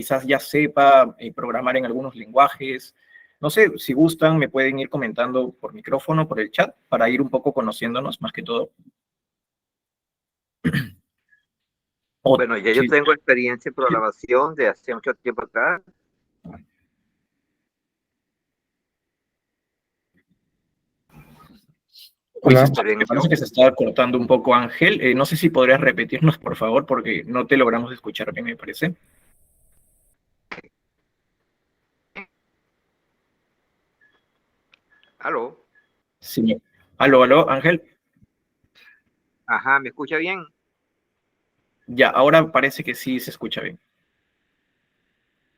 quizás ya sepa programar en algunos lenguajes. No sé, si gustan, me pueden ir comentando por micrófono, por el chat, para ir un poco conociéndonos más que todo. Bueno, ya yo Sí. tengo experiencia en programación de hace mucho tiempo atrás. Uy, Hola. me parece que se está cortando un poco, Ángel. No sé si podrías repetirnos, por favor, porque no te logramos escuchar bien, me parece. ¿Aló? Sí. Aló, Ángel. Ajá, ¿me escucha bien? Ya, ahora parece que sí se escucha bien.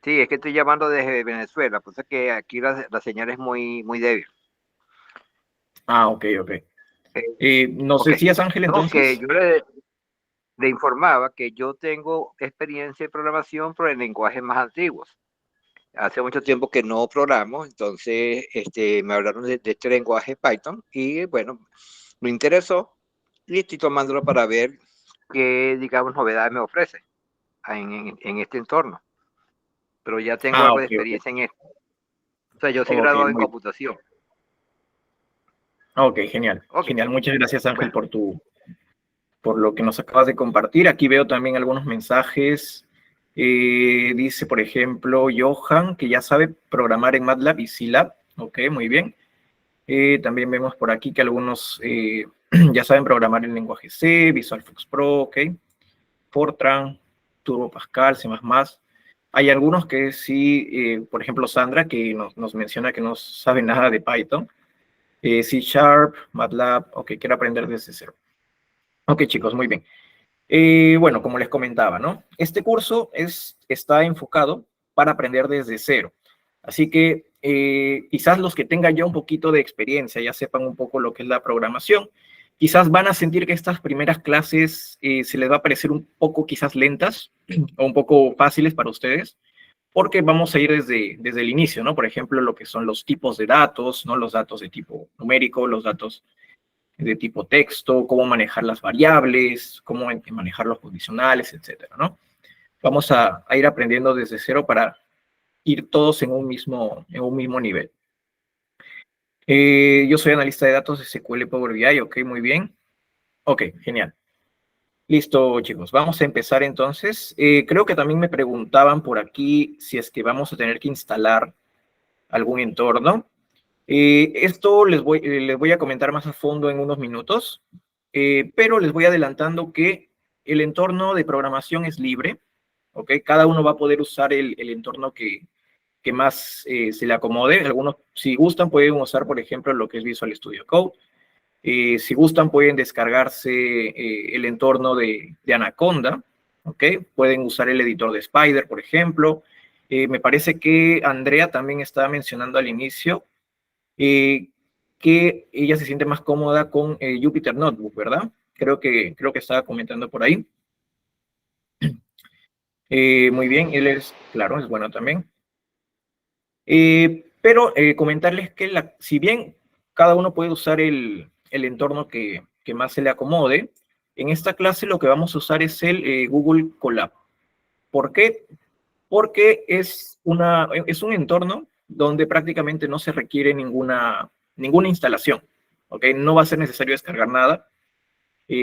Sí, es que estoy llamando desde Venezuela, pues es que aquí la señal es muy débil. Ah, ok. Eh, ¿Nos ok, decías, Ángel, no, que entonces? yo le informaba que yo tengo experiencia en programación, pero en lenguajes más antiguos. Hace mucho tiempo que no programo, entonces me hablaron de este lenguaje Python y bueno, me interesó y estoy tomándolo para ver qué, digamos, novedades me ofrece en este entorno. Pero ya tengo Ah, algo de ok. experiencia en esto. O sea, yo soy Ok, graduado en computación. ok, genial. Ok, Genial. Muchas gracias, Ángel, bueno, por lo que nos acabas de compartir. Aquí veo también algunos mensajes. Dice, por ejemplo, Johan, que ya sabe programar en MATLAB y CLab. Ok, muy bien. También vemos por aquí que algunos ya saben programar en lenguaje C, Visual Fox Pro, ok. Fortran, Turbo Pascal, C++. Hay algunos que sí, por ejemplo, Sandra, que nos menciona que no sabe nada de Python. C Sharp, MATLAB, ok, quiero aprender desde cero. Ok, chicos, muy bien. Bueno, como les comentaba, ¿no? Este curso está enfocado para aprender desde cero. Así que quizás los que tengan ya un poquito de experiencia, ya sepan un poco lo que es la programación, quizás van a sentir que estas primeras clases se les va a parecer un poco quizás lentas o un poco fáciles para ustedes, porque vamos a ir desde el inicio, ¿no? Por ejemplo, lo que son los tipos de datos, ¿no? Los datos de tipo numérico, los datos de tipo texto, cómo manejar las variables, cómo manejar los condicionales, etcétera, ¿no? Vamos a ir aprendiendo desde cero para ir todos en un mismo nivel. Yo soy analista de datos de SQL Power BI, ok, muy bien. Ok, genial. Listo, chicos, vamos a empezar entonces. Creo que también me preguntaban por aquí si es que vamos a tener que instalar algún entorno. Esto les voy a comentar más a fondo en unos minutos, pero les voy adelantando que el entorno de programación es libre, ¿ok? Cada uno va a poder usar el entorno que más se le acomode. Algunos, si gustan, pueden usar, por ejemplo, lo que es Visual Studio Code. Si gustan, pueden descargarse el entorno de Anaconda, ¿ok? Pueden usar el editor de Spider, por ejemplo. Me parece que Andrea también estaba mencionando al inicio que ella se siente más cómoda con Jupyter Notebook, ¿verdad? Creo que estaba comentando por ahí. Muy bien, él es, claro, es bueno también. Pero comentarles que si bien cada uno puede usar el entorno que más se le acomode, en esta clase lo que vamos a usar es el Google Colab. ¿Por qué? Porque es un entorno donde prácticamente no se requiere ninguna instalación, ¿ok? No va a ser necesario descargar nada.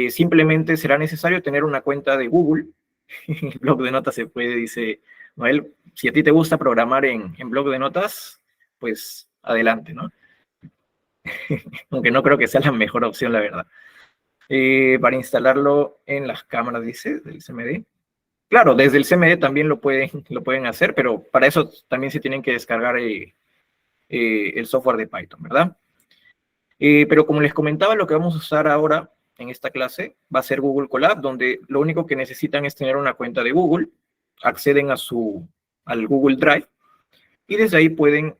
Simplemente será necesario tener una cuenta de Google. El blog de notas se puede, dice Noel. Si a ti te gusta programar en blog de notas, pues adelante, ¿no? Aunque no creo que sea la mejor opción, la verdad. Para instalarlo en las cámaras, dice, del CMD. Claro, desde el CMD también lo pueden hacer, pero para eso también se tienen que descargar el software de Python, ¿verdad? Pero como les comentaba, lo que vamos a usar ahora en esta clase va a ser Google Colab, donde lo único que necesitan es tener una cuenta de Google, acceden al Google Drive y desde ahí pueden,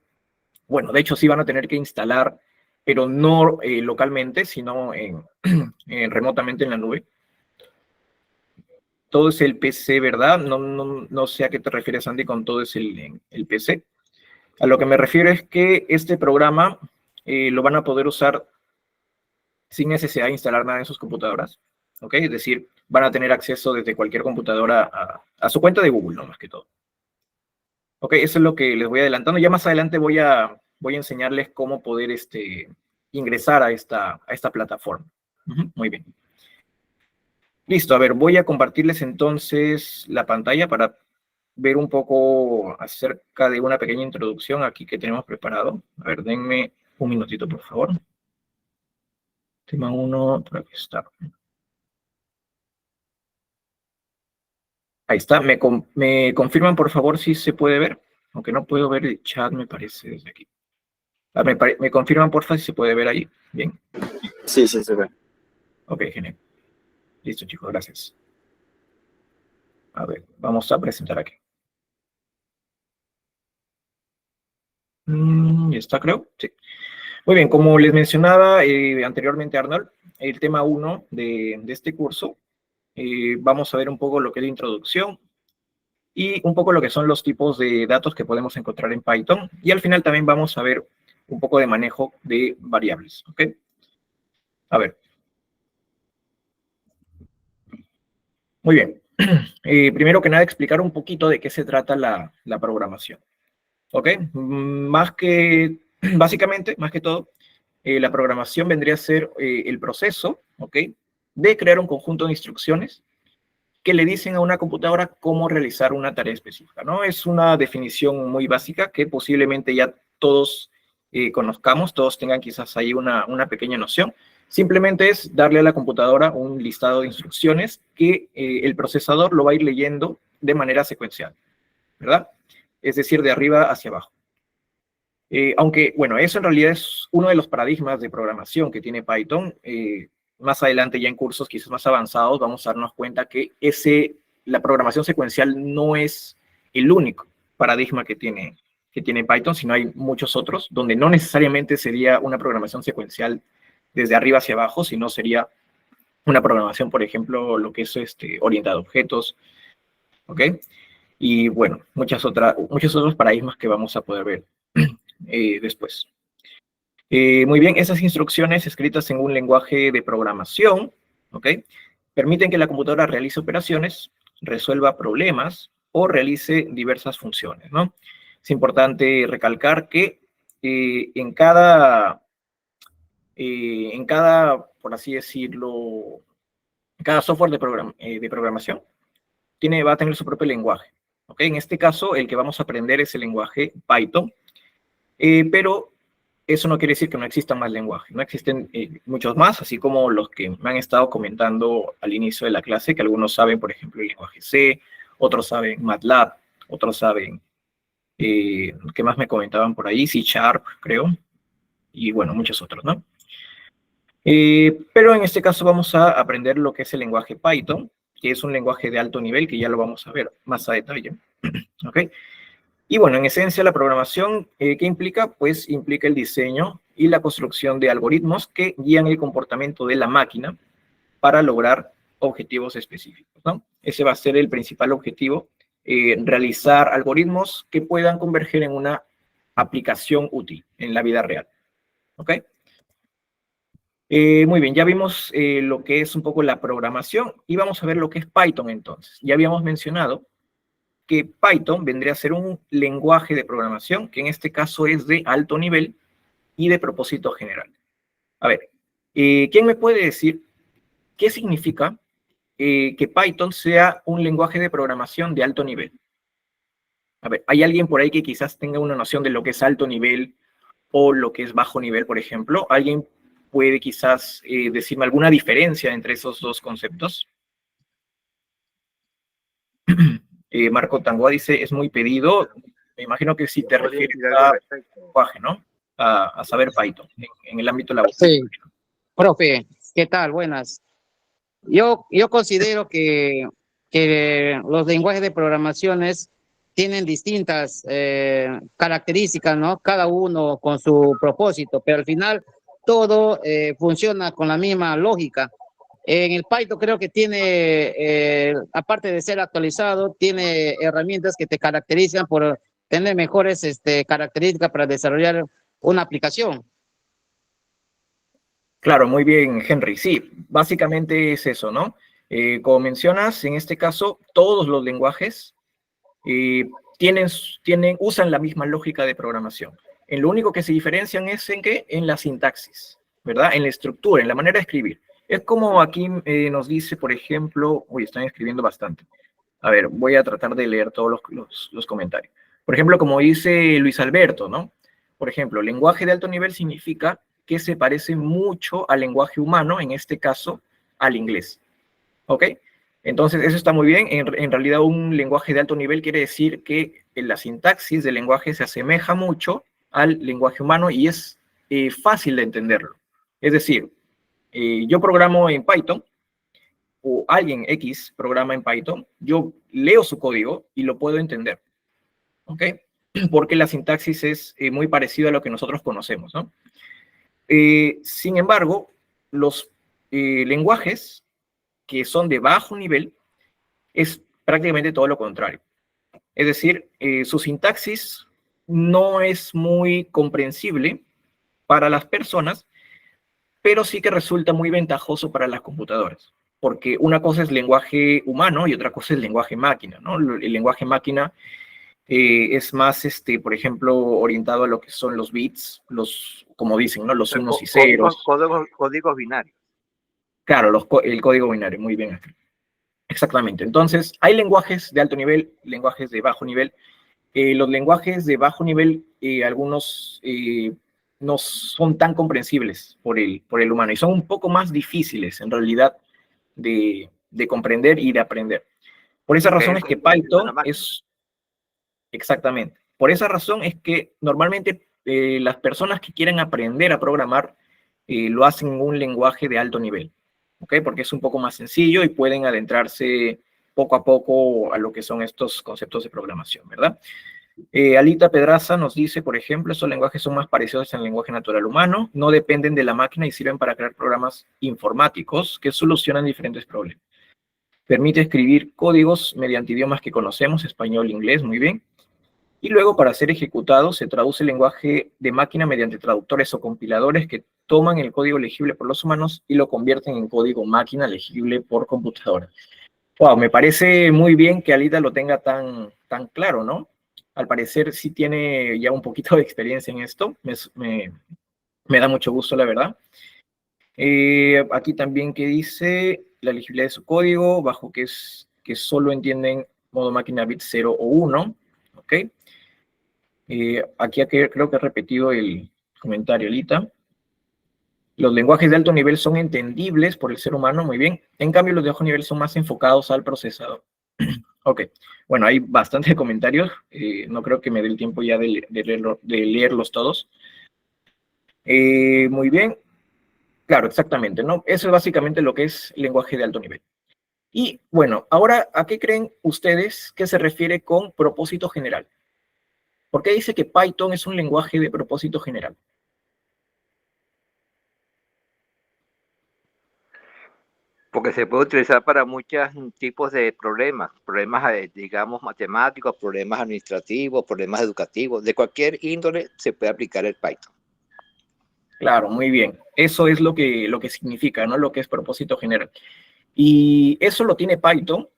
bueno, de hecho sí van a tener que instalar, pero no localmente, sino remotamente en la nube. Todo es el PC, ¿verdad? No sé a qué te refieres, Andy, con todo es el PC. A lo que me refiero es que este programa lo van a poder usar sin necesidad de instalar nada en sus computadoras, ¿ok? Es decir, van a tener acceso desde cualquier computadora a su cuenta de Google, ¿no? Más que todo. Ok, eso es lo que les voy adelantando. Ya más adelante voy a enseñarles cómo poder ingresar a esta plataforma. Muy bien. Listo, a ver, voy a compartirles entonces la pantalla para ver un poco acerca de una pequeña introducción aquí que tenemos preparado. A ver, denme un minutito, por favor. Tema 1, por aquí está. Ahí está. ¿Me confirman, por favor, si se puede ver? Aunque no puedo ver el chat, me parece, desde aquí. Me confirman, por favor, si se puede ver ahí. Bien. Sí, sí, se ve. Ok, genial. Listo, chicos, gracias. A ver, vamos a presentar aquí. ¿Ya está, creo? Sí. Muy bien, como les mencionaba anteriormente, Arnold, el tema 1 de este curso, vamos a ver un poco lo que es la introducción y un poco lo que son los tipos de datos que podemos encontrar en Python. Y al final también vamos a ver un poco de manejo de variables, ¿ok? A ver. Muy bien. Primero que nada, explicar un poquito de qué se trata la programación, ¿ok? Básicamente, más que todo, la programación vendría a ser el proceso, ¿ok? De crear un conjunto de instrucciones que le dicen a una computadora cómo realizar una tarea específica, ¿no? Es una definición muy básica que posiblemente ya todos conozcamos, todos tengan quizás ahí una pequeña noción. Simplemente es darle a la computadora un listado de instrucciones que el procesador lo va a ir leyendo de manera secuencial, ¿verdad? Es decir, de arriba hacia abajo. Aunque, bueno, eso en realidad es uno de los paradigmas de programación que tiene Python. Más adelante, ya en cursos quizás más avanzados, vamos a darnos cuenta que la programación secuencial no es el único paradigma que tiene Python, sino hay muchos otros, donde no necesariamente sería una programación secuencial desde arriba hacia abajo, sino sería una programación, por ejemplo, lo que es orientada a objetos, ¿ok? Y bueno, muchos otros paradigmas que vamos a poder ver después. Muy bien, esas instrucciones escritas en un lenguaje de programación, ¿ok? Permiten que la computadora realice operaciones, resuelva problemas o realice diversas funciones, ¿no? Es importante recalcar que en cada, por así decirlo, cada software de programación va a tener su propio lenguaje, ¿ok? En este caso, el que vamos a aprender es el lenguaje Python, pero eso no quiere decir que no existan más lenguajes, no existen muchos más, así como los que me han estado comentando al inicio de la clase, que algunos saben, por ejemplo, el lenguaje C, otros saben MATLAB, otros saben, ¿qué más me comentaban por ahí? C Sharp, creo, y bueno, muchos otros, ¿no? Pero en este caso vamos a aprender lo que es el lenguaje Python, que es un lenguaje de alto nivel, que ya lo vamos a ver más a detalle, ¿ok? Y bueno, en esencia la programación, ¿qué implica? Pues implica el diseño y la construcción de algoritmos que guían el comportamiento de la máquina para lograr objetivos específicos, ¿no? Ese va a ser el principal objetivo, realizar algoritmos que puedan converger en una aplicación útil en la vida real, ¿ok? Muy bien, ya vimos lo que es un poco la programación y vamos a ver lo que es Python entonces. Ya habíamos mencionado que Python vendría a ser un lenguaje de programación, que en este caso es de alto nivel y de propósito general. A ver, ¿quién me puede decir qué significa que Python sea un lenguaje de programación de alto nivel? A ver, ¿hay alguien por ahí que quizás tenga una noción de lo que es alto nivel o lo que es bajo nivel, por ejemplo? ¿Alguien puede quizás decirme alguna diferencia entre esos dos conceptos? Marco Tangoa dice, es muy pedido. Me imagino que si te refieres a lenguaje, ¿no? A saber Python en el ámbito laboral. Sí, profe, ¿qué tal? Buenas. Yo considero que los lenguajes de programaciones tienen distintas características, ¿no? Cada uno con su propósito, pero al final todo funciona con la misma lógica. En el Python creo que tiene, aparte de ser actualizado, tiene herramientas que te caracterizan por tener mejores características para desarrollar una aplicación. Claro, muy bien, Henry. Sí, básicamente es eso, ¿no? Como mencionas, en este caso, todos los lenguajes usan la misma lógica de programación. En lo único que se diferencian es en qué, en la sintaxis, ¿verdad? En la estructura, en la manera de escribir. Es como aquí nos dice, por ejemplo, uy, están escribiendo bastante. A ver, voy a tratar de leer todos los comentarios. Por ejemplo, como dice Luis Alberto, ¿no? Por ejemplo, lenguaje de alto nivel significa que se parece mucho al lenguaje humano, en este caso, al inglés. ¿Ok? Entonces, eso está muy bien. En realidad, un lenguaje de alto nivel quiere decir que la sintaxis del lenguaje se asemeja mucho al lenguaje humano y es fácil de entenderlo. Es decir, yo programo en Python, o alguien X programa en Python, yo leo su código y lo puedo entender. ¿Ok? Porque la sintaxis es muy parecida a lo que nosotros conocemos, ¿no? Sin embargo, los lenguajes que son de bajo nivel es prácticamente todo lo contrario. Es decir, su sintaxis no es muy comprensible para las personas, pero sí que resulta muy ventajoso para las computadoras, porque una cosa es lenguaje humano y otra cosa es lenguaje máquina, ¿no? El lenguaje máquina es más, por ejemplo, orientado a lo que son los bits, como dicen, ¿no? Los unos y ceros. Códigos binarios. Claro, el código binario, muy bien. Exactamente. Entonces, hay lenguajes de alto nivel, lenguajes de bajo nivel. Los lenguajes de bajo nivel, algunos no son tan comprensibles por el humano y son un poco más difíciles, en realidad, de comprender y de aprender. Por esa razón es que Python es... Exactamente. Por esa razón es que normalmente las personas que quieren aprender a programar lo hacen en un lenguaje de alto nivel, ¿ok? Porque es un poco más sencillo y pueden adentrarse poco a poco a lo que son estos conceptos de programación, ¿verdad? Alita Pedraza nos dice, por ejemplo, estos lenguajes son más parecidos al lenguaje natural humano, no dependen de la máquina y sirven para crear programas informáticos que solucionan diferentes problemas. Permite escribir códigos mediante idiomas que conocemos, español, inglés, muy bien. Y luego, para ser ejecutado, se traduce el lenguaje de máquina mediante traductores o compiladores que toman el código legible por los humanos y lo convierten en código máquina legible por computadora. Wow, me parece muy bien que Alita lo tenga tan claro, ¿no? Al parecer sí tiene ya un poquito de experiencia en esto. Me da mucho gusto, la verdad. Aquí también que dice la legibilidad de su código, bajo que solo entienden modo máquina bit 0 o 1, ¿ok? Aquí creo que he repetido el comentario, Lita. Los lenguajes de alto nivel son entendibles por el ser humano, muy bien. En cambio, los de bajo nivel son más enfocados al procesador. Ok, bueno, hay bastantes comentarios. No creo que me dé el tiempo ya de leerlos todos. Muy bien. Claro, exactamente, ¿no? Eso es básicamente lo que es lenguaje de alto nivel. Y bueno, ahora, ¿a qué creen ustedes que se refiere con propósito general? ¿Por qué dice que Python es un lenguaje de propósito general? Porque se puede utilizar para muchos tipos de problemas, digamos, matemáticos, problemas administrativos, problemas educativos, de cualquier índole se puede aplicar el Python. Claro, muy bien. Eso es lo que significa, ¿no? Lo que es propósito general. Y eso lo tiene Python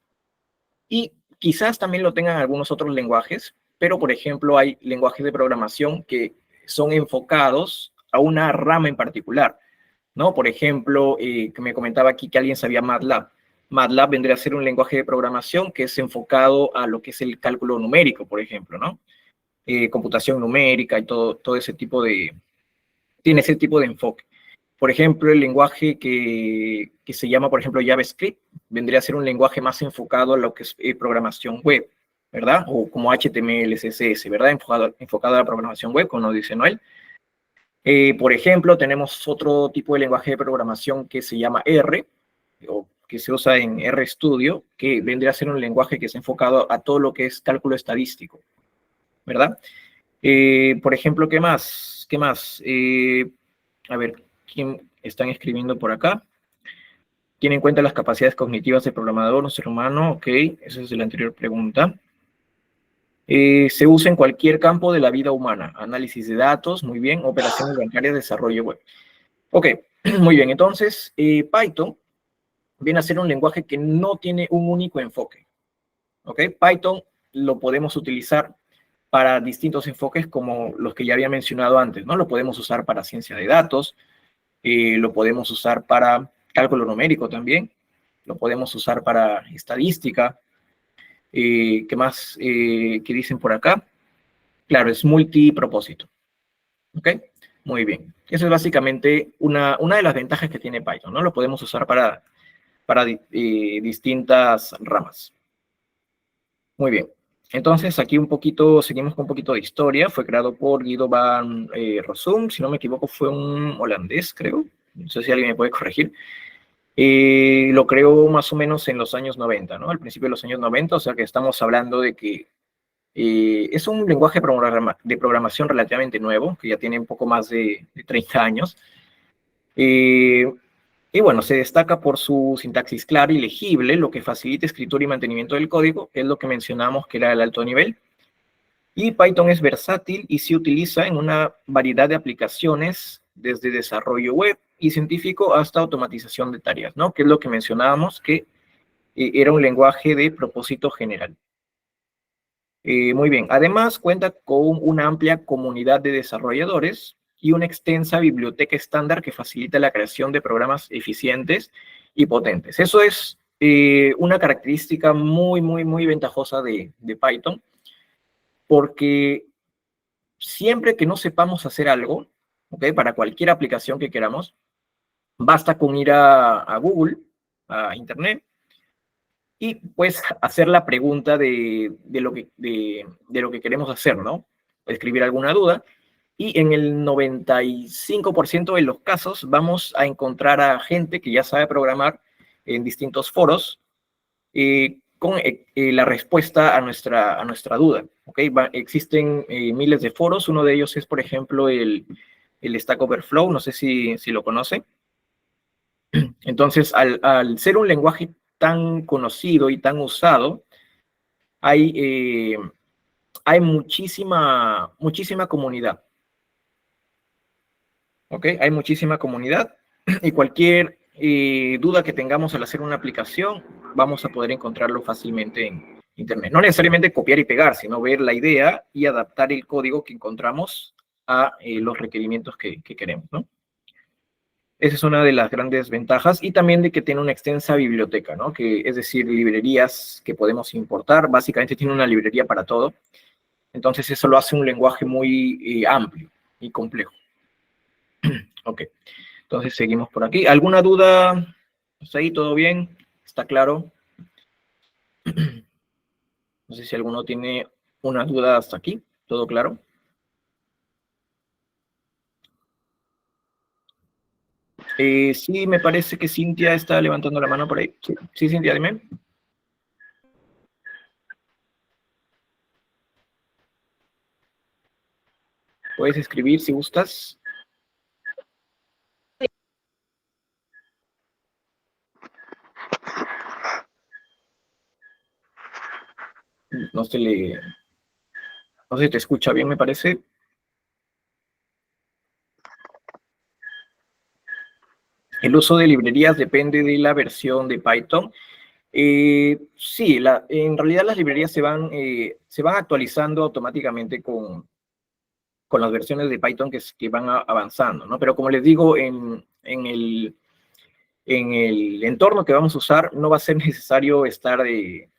y quizás también lo tengan algunos otros lenguajes, pero por ejemplo hay lenguajes de programación que son enfocados a una rama en particular, ¿no? Por ejemplo, que me comentaba aquí que alguien sabía MATLAB. MATLAB vendría a ser un lenguaje de programación que es enfocado a lo que es el cálculo numérico, por ejemplo, ¿no? Computación numérica y todo ese tipo tiene ese tipo de enfoque. Por ejemplo, el lenguaje que se llama, por ejemplo, JavaScript, vendría a ser un lenguaje más enfocado a lo que es programación web, ¿verdad? O como HTML, CSS, ¿verdad? Enfocado a la programación web, como dice Noel. Por ejemplo, tenemos otro tipo de lenguaje de programación que se llama R, o que se usa en RStudio, que vendría a ser un lenguaje que es enfocado a todo lo que es cálculo estadístico, ¿verdad? Por ejemplo, ¿qué más? ¿Qué más? A ver, ¿quién están escribiendo por acá? Tiene en cuenta las capacidades cognitivas del programador, un ser humano, ok, esa es de la anterior pregunta. Se usa en cualquier campo de la vida humana, análisis de datos, muy bien, operaciones bancarias, desarrollo web. Ok, muy bien, entonces Python viene a ser un lenguaje que no tiene un único enfoque, ok. Python lo podemos utilizar para distintos enfoques como los que ya había mencionado antes, ¿no? Lo podemos usar para ciencia de datos, lo podemos usar para cálculo numérico también, lo podemos usar para estadística. ¿Qué más? ¿Qué dicen por acá? Claro, es multipropósito. ¿Ok? Muy bien. Esa es básicamente una de las ventajas que tiene Python, ¿no? Lo podemos usar para distintas ramas. Muy bien. Entonces, aquí seguimos con un poquito de historia. Fue creado por Guido van Rossum, si no me equivoco, fue un holandés, creo. No sé si alguien me puede corregir. Lo creó más o menos en los años 90, ¿no? Al principio de los años 90, o sea que estamos hablando de que es un lenguaje de programación relativamente nuevo, que ya tiene un poco más de 30 años. Y bueno, se destaca por su sintaxis clara y legible, lo que facilita escritura y mantenimiento del código, que es lo que mencionamos que era el alto nivel. Y Python es versátil y se utiliza en una variedad de aplicaciones, desde desarrollo web y científico hasta automatización de tareas, ¿no? Que es lo que mencionábamos, que era un lenguaje de propósito general. Muy bien, además cuenta con una amplia comunidad de desarrolladores y una extensa biblioteca estándar que facilita la creación de programas eficientes y potentes. Eso es una característica muy, muy, muy ventajosa de Python, porque siempre que no sepamos hacer algo, ¿okay? Para cualquier aplicación que queramos, basta con ir a Google, a Internet, y pues hacer la pregunta de lo que queremos hacer, ¿no? Escribir alguna duda, y en el 95% de los casos vamos a encontrar a gente que ya sabe programar en distintos foros con la respuesta a nuestra duda, ¿ok? Existen miles de foros, uno de ellos es, por ejemplo, el Stack Overflow, no sé si lo conoce. Entonces, al ser un lenguaje tan conocido y tan usado, hay muchísima comunidad. ¿Ok? Hay muchísima comunidad y cualquier duda que tengamos al hacer una aplicación, vamos a poder encontrarlo fácilmente en Internet. No necesariamente copiar y pegar, sino ver la idea y adaptar el código que encontramos a los requerimientos que queremos, ¿no? Esa es una de las grandes ventajas, y también de que tiene una extensa biblioteca, ¿no? Que, es decir, librerías que podemos importar. Básicamente tiene una librería para todo. Entonces eso lo hace un lenguaje muy amplio y complejo. Ok, entonces seguimos por aquí. ¿Alguna duda? ¿Está ahí? ¿Todo bien? ¿Está claro? No sé si alguno tiene una duda hasta aquí. ¿Todo claro? Sí, me parece que Cintia está levantando la mano por ahí. Sí, sí, Cintia, dime. Puedes escribir si gustas. No se te escucha bien, me parece. El uso de librerías depende de la versión de Python. Sí, en realidad las librerías se van actualizando automáticamente con las versiones de Python que van avanzando, ¿no? Pero como les digo, en el entorno que vamos a usar no va a ser necesario estar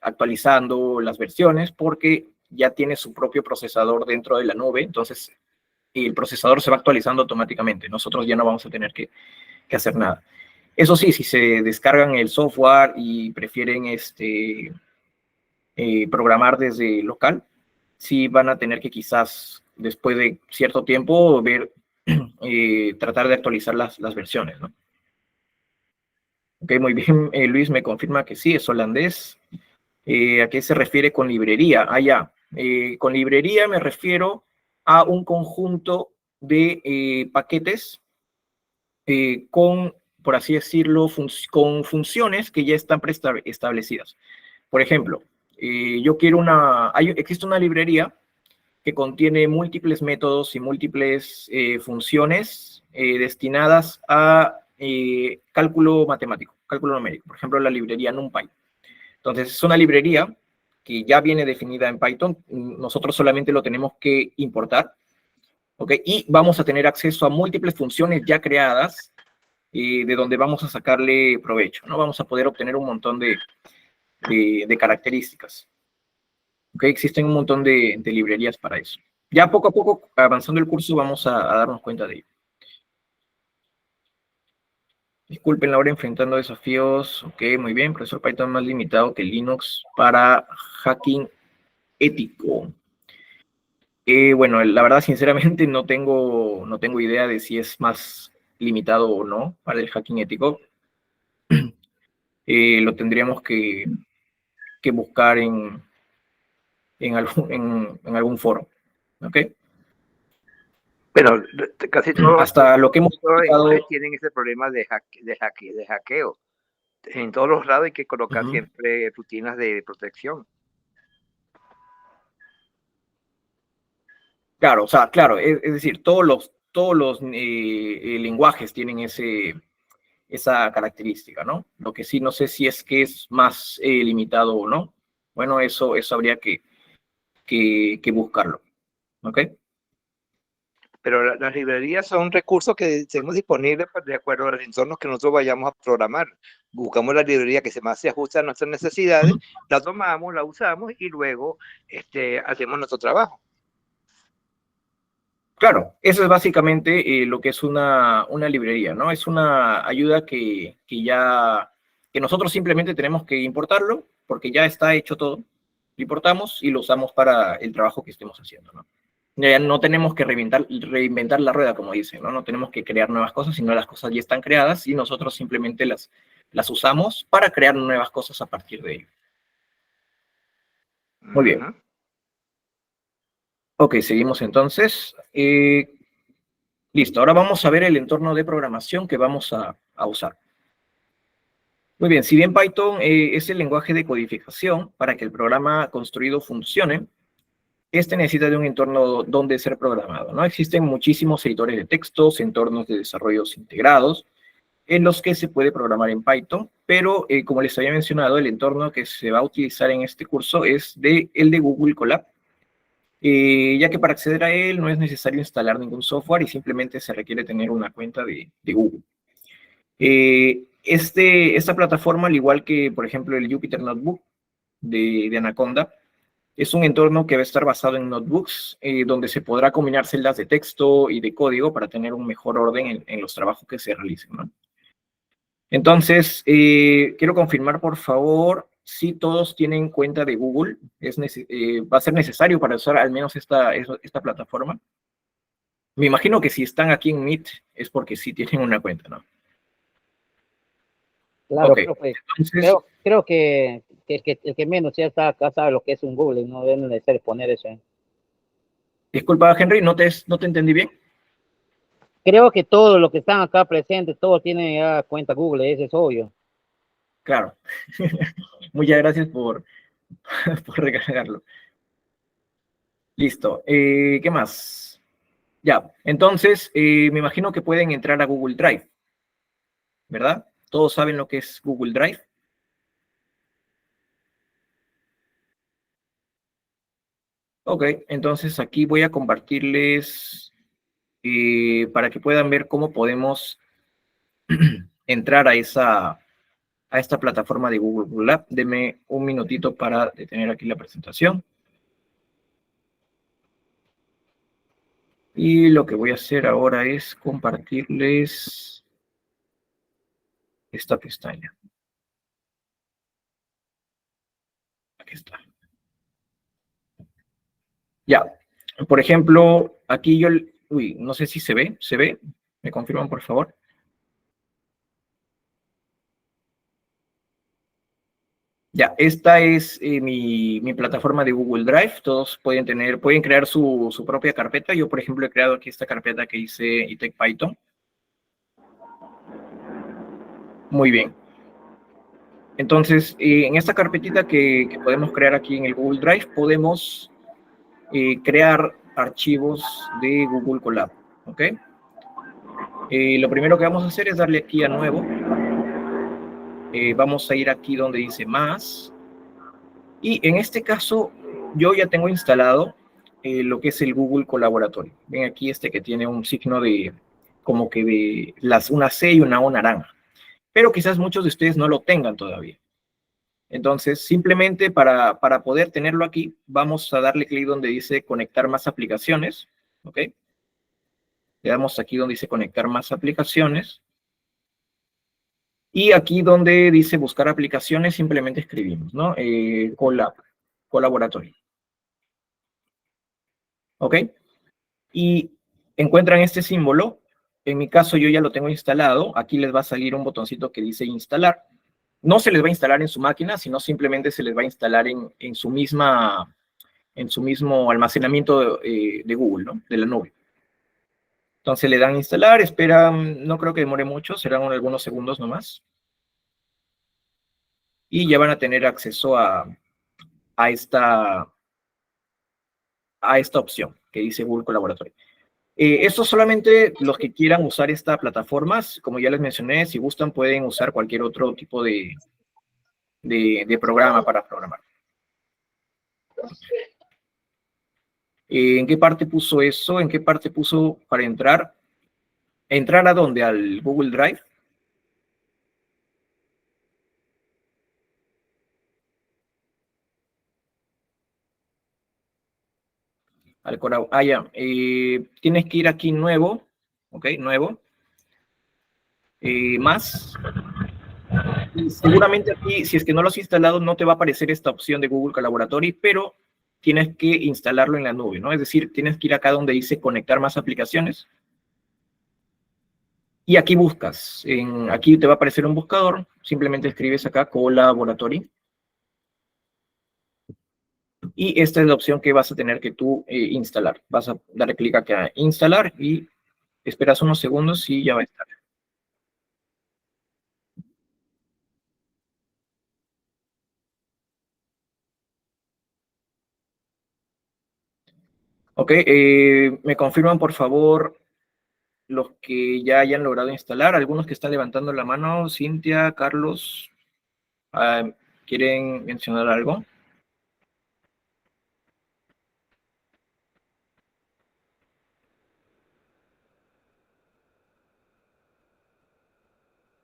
actualizando las versiones, porque ya tiene su propio procesador dentro de la nube. Entonces el procesador se va actualizando automáticamente. Nosotros ya no vamos a tener que hacer nada. Eso sí, si se descargan el software y prefieren programar desde local, sí van a tener que quizás después de cierto tiempo tratar de actualizar las versiones, ¿no? Ok, muy bien. Luis me confirma que sí, es holandés. ¿A qué se refiere con librería? Ah, ya. Con librería me refiero a un conjunto de paquetes con, por así decirlo, con funciones que ya están preestablecidas. Por ejemplo, yo quiero existe una librería que contiene múltiples métodos y múltiples funciones destinadas a cálculo matemático, cálculo numérico. Por ejemplo, la librería NumPy. Entonces, es una librería que ya viene definida en Python, nosotros solamente lo tenemos que importar, ¿ok? Y vamos a tener acceso a múltiples funciones ya creadas, de donde vamos a sacarle provecho, ¿no? Vamos a poder obtener un montón de características. ¿Ok? Existen un montón de librerías para eso. Ya poco a poco, avanzando el curso, vamos a darnos cuenta de ello. Disculpen, Laura, enfrentando desafíos. Ok, muy bien. Profesor Python más limitado que Linux para hacking ético. Bueno, la verdad, sinceramente, no tengo idea de si es más limitado o no para el hacking ético. Lo tendríamos que buscar en algún foro. ¿Ok? Pero casi todos Hasta lo que hemos los lenguajes explicado. tienen ese problema de hackeo. En todos los lados hay que colocar siempre rutinas de protección. Claro, o sea, claro, es decir, todos los lenguajes tienen esa característica, ¿no? Lo que sí no sé si es que es más limitado o no. Bueno, eso habría que buscarlo, ¿ok? Pero las librerías son recursos que tenemos disponibles de acuerdo a los entornos que nosotros vayamos a programar. Buscamos la librería que más se ajusta a nuestras necesidades, la tomamos, la usamos y luego hacemos nuestro trabajo. Claro, eso es básicamente lo que es una librería, ¿no? Es una ayuda que nosotros simplemente tenemos que importarlo, porque ya está hecho todo. Lo importamos y lo usamos para el trabajo que estemos haciendo, ¿no? Ya no tenemos que reinventar la rueda, como dicen, ¿no? No tenemos que crear nuevas cosas, sino las cosas ya están creadas y nosotros simplemente las usamos para crear nuevas cosas a partir de ello. Muy bien. Ok, seguimos entonces. Listo, ahora vamos a ver el entorno de programación que vamos a usar. Muy bien, si bien Python es el lenguaje de codificación para que el programa construido funcione, este necesita de un entorno donde ser programado, ¿no? Existen muchísimos editores de textos, entornos de desarrollos integrados, en los que se puede programar en Python, pero como les había mencionado, el entorno que se va a utilizar en este curso es el de Google Colab, ya que para acceder a él no es necesario instalar ningún software y simplemente se requiere tener una cuenta de Google. Esta plataforma, al igual que, por ejemplo, el Jupyter Notebook de Anaconda, es un entorno que va a estar basado en notebooks, donde se podrá combinar celdas de texto y de código para tener un mejor orden en los trabajos que se realicen, ¿no? Entonces, quiero confirmar, por favor, si todos tienen cuenta de Google. Va a ser necesario para usar al menos esta plataforma. Me imagino que si están aquí en Meet es porque sí tienen una cuenta, ¿no? Claro, Okay. profe. Entonces, Creo que el que menos ya está acá sabe lo que es un Google, no deben de ser poner eso. disculpa, Henry, ¿no te entendí bien? Creo que todos los que están acá presentes, todos tienen ya cuenta Google, eso es obvio. Claro. Muchas gracias por recargarlo. Listo. ¿Qué más? Ya, entonces, me imagino que pueden entrar a Google Drive, ¿verdad? ¿Todos saben lo que es Google Drive? Ok, entonces aquí voy a compartirles para que puedan ver cómo podemos entrar a esta plataforma de Google Colab. Deme un minutito para detener aquí la presentación. Y lo que voy a hacer ahora es compartirles esta pestaña. Aquí está. Ya, por ejemplo, aquí yo, uy, no sé si se ve, ¿se ve? ¿Me confirman, por favor? Ya, esta es mi plataforma de Google Drive. Todos pueden crear su propia carpeta. Yo, por ejemplo, he creado aquí esta carpeta que dice ITEC Python. Muy bien. Entonces, en esta carpetita que podemos crear aquí en el Google Drive, podemos crear archivos de Google Colab, ¿ok? Lo primero que vamos a hacer es darle aquí a nuevo. Vamos a ir aquí donde dice más. Y en este caso, yo ya tengo instalado lo que es el Google Colaboratory. Ven aquí que tiene un signo de, como que de una C y una O naranja. Pero quizás muchos de ustedes no lo tengan todavía. Entonces, simplemente para poder tenerlo aquí, vamos a darle clic donde dice conectar más aplicaciones, ¿ok? Le damos aquí donde dice conectar más aplicaciones. Y aquí donde dice buscar aplicaciones, simplemente escribimos, ¿no? Colaboratorio. ¿Ok? Y encuentran este símbolo. En mi caso, yo ya lo tengo instalado. Aquí les va a salir un botoncito que dice instalar. No se les va a instalar en su máquina, sino simplemente se les va a instalar en su mismo almacenamiento de Google, ¿no? De la nube. Entonces le dan instalar, esperan, no creo que demore mucho, serán algunos segundos nomás. Y ya van a tener acceso a esta opción que dice Google Colaboratory. Esto solamente los que quieran usar esta plataforma, como ya les mencioné, si gustan pueden usar cualquier otro tipo de programa para programar. ¿En qué parte puso eso? ¿En qué parte puso para entrar? ¿Entrar a dónde? ¿Al Google Drive? Al Cora. Ah, ya. Tienes que ir aquí nuevo. ¿Ok? Nuevo. Más. Y seguramente aquí, si es que no lo has instalado, no te va a aparecer esta opción de Google Colaboratory, pero tienes que instalarlo en la nube, ¿no? Es decir, tienes que ir acá donde dice conectar más aplicaciones. Y aquí buscas. Aquí te va a aparecer un buscador. Simplemente escribes acá Colaboratory. Y esta es la opción que vas a tener que tú instalar. Vas a darle clic acá a instalar y esperas unos segundos y ya va a estar. Ok, me confirman por favor los que ya hayan logrado instalar. Algunos que están levantando la mano, Cintia, Carlos, ¿quieren mencionar algo?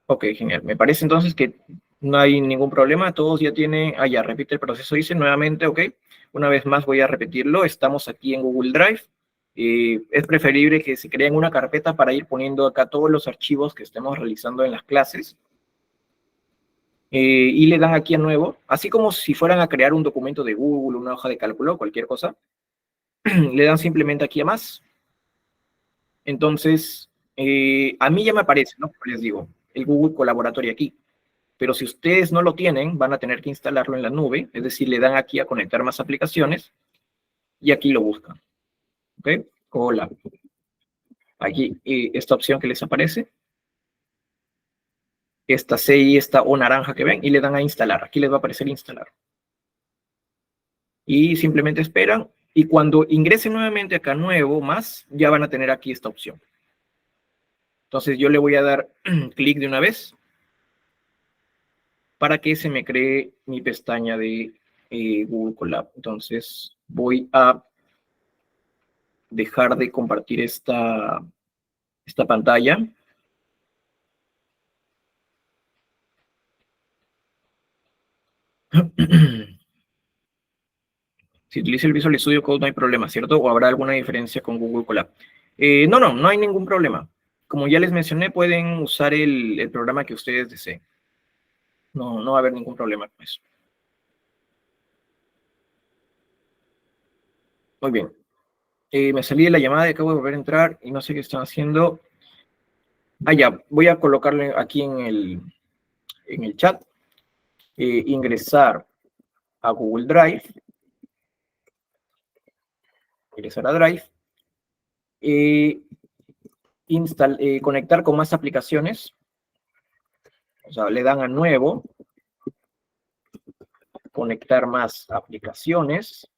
Ok, genial. Me parece entonces que no hay ningún problema. Todos ya tienen... Ah, ya, repite el proceso. Dice nuevamente, ok. Una vez más voy a repetirlo. Estamos aquí en Google Drive. Es preferible que se creen una carpeta para ir poniendo acá todos los archivos que estemos realizando en las clases. Y le dan aquí a nuevo. Así como si fueran a crear un documento de Google, una hoja de cálculo, cualquier cosa. Le dan simplemente aquí a más. Entonces, a mí ya me aparece, ¿no? Como les digo, el Google Colaboratory aquí. Pero si ustedes no lo tienen, van a tener que instalarlo en la nube, es decir, le dan aquí a conectar más aplicaciones y aquí lo buscan. ¿Ok? Hola. Aquí, esta opción que les aparece, esta C y esta O naranja que ven, y le dan a instalar. Aquí les va a aparecer instalar. Y simplemente esperan, y cuando ingresen nuevamente acá nuevo, más, ya van a tener aquí esta opción. Entonces yo le voy a dar clic de una vez para que se me cree mi pestaña de Google Colab. Entonces voy a dejar de compartir esta pantalla. Si utiliza el Visual Studio Code no hay problema, ¿cierto? ¿O habrá alguna diferencia con Google Colab? No hay ningún problema. Como ya les mencioné, pueden usar el programa que ustedes deseen. No va a haber ningún problema con eso. Muy bien. Me salí de la llamada y acabo de volver a entrar y no sé qué están haciendo. Ah, ya, voy a colocarle aquí en el chat. Ingresar a Google Drive. Ingresar a Drive. Conectar con más aplicaciones. O sea, le dan a nuevo. Conectar más aplicaciones.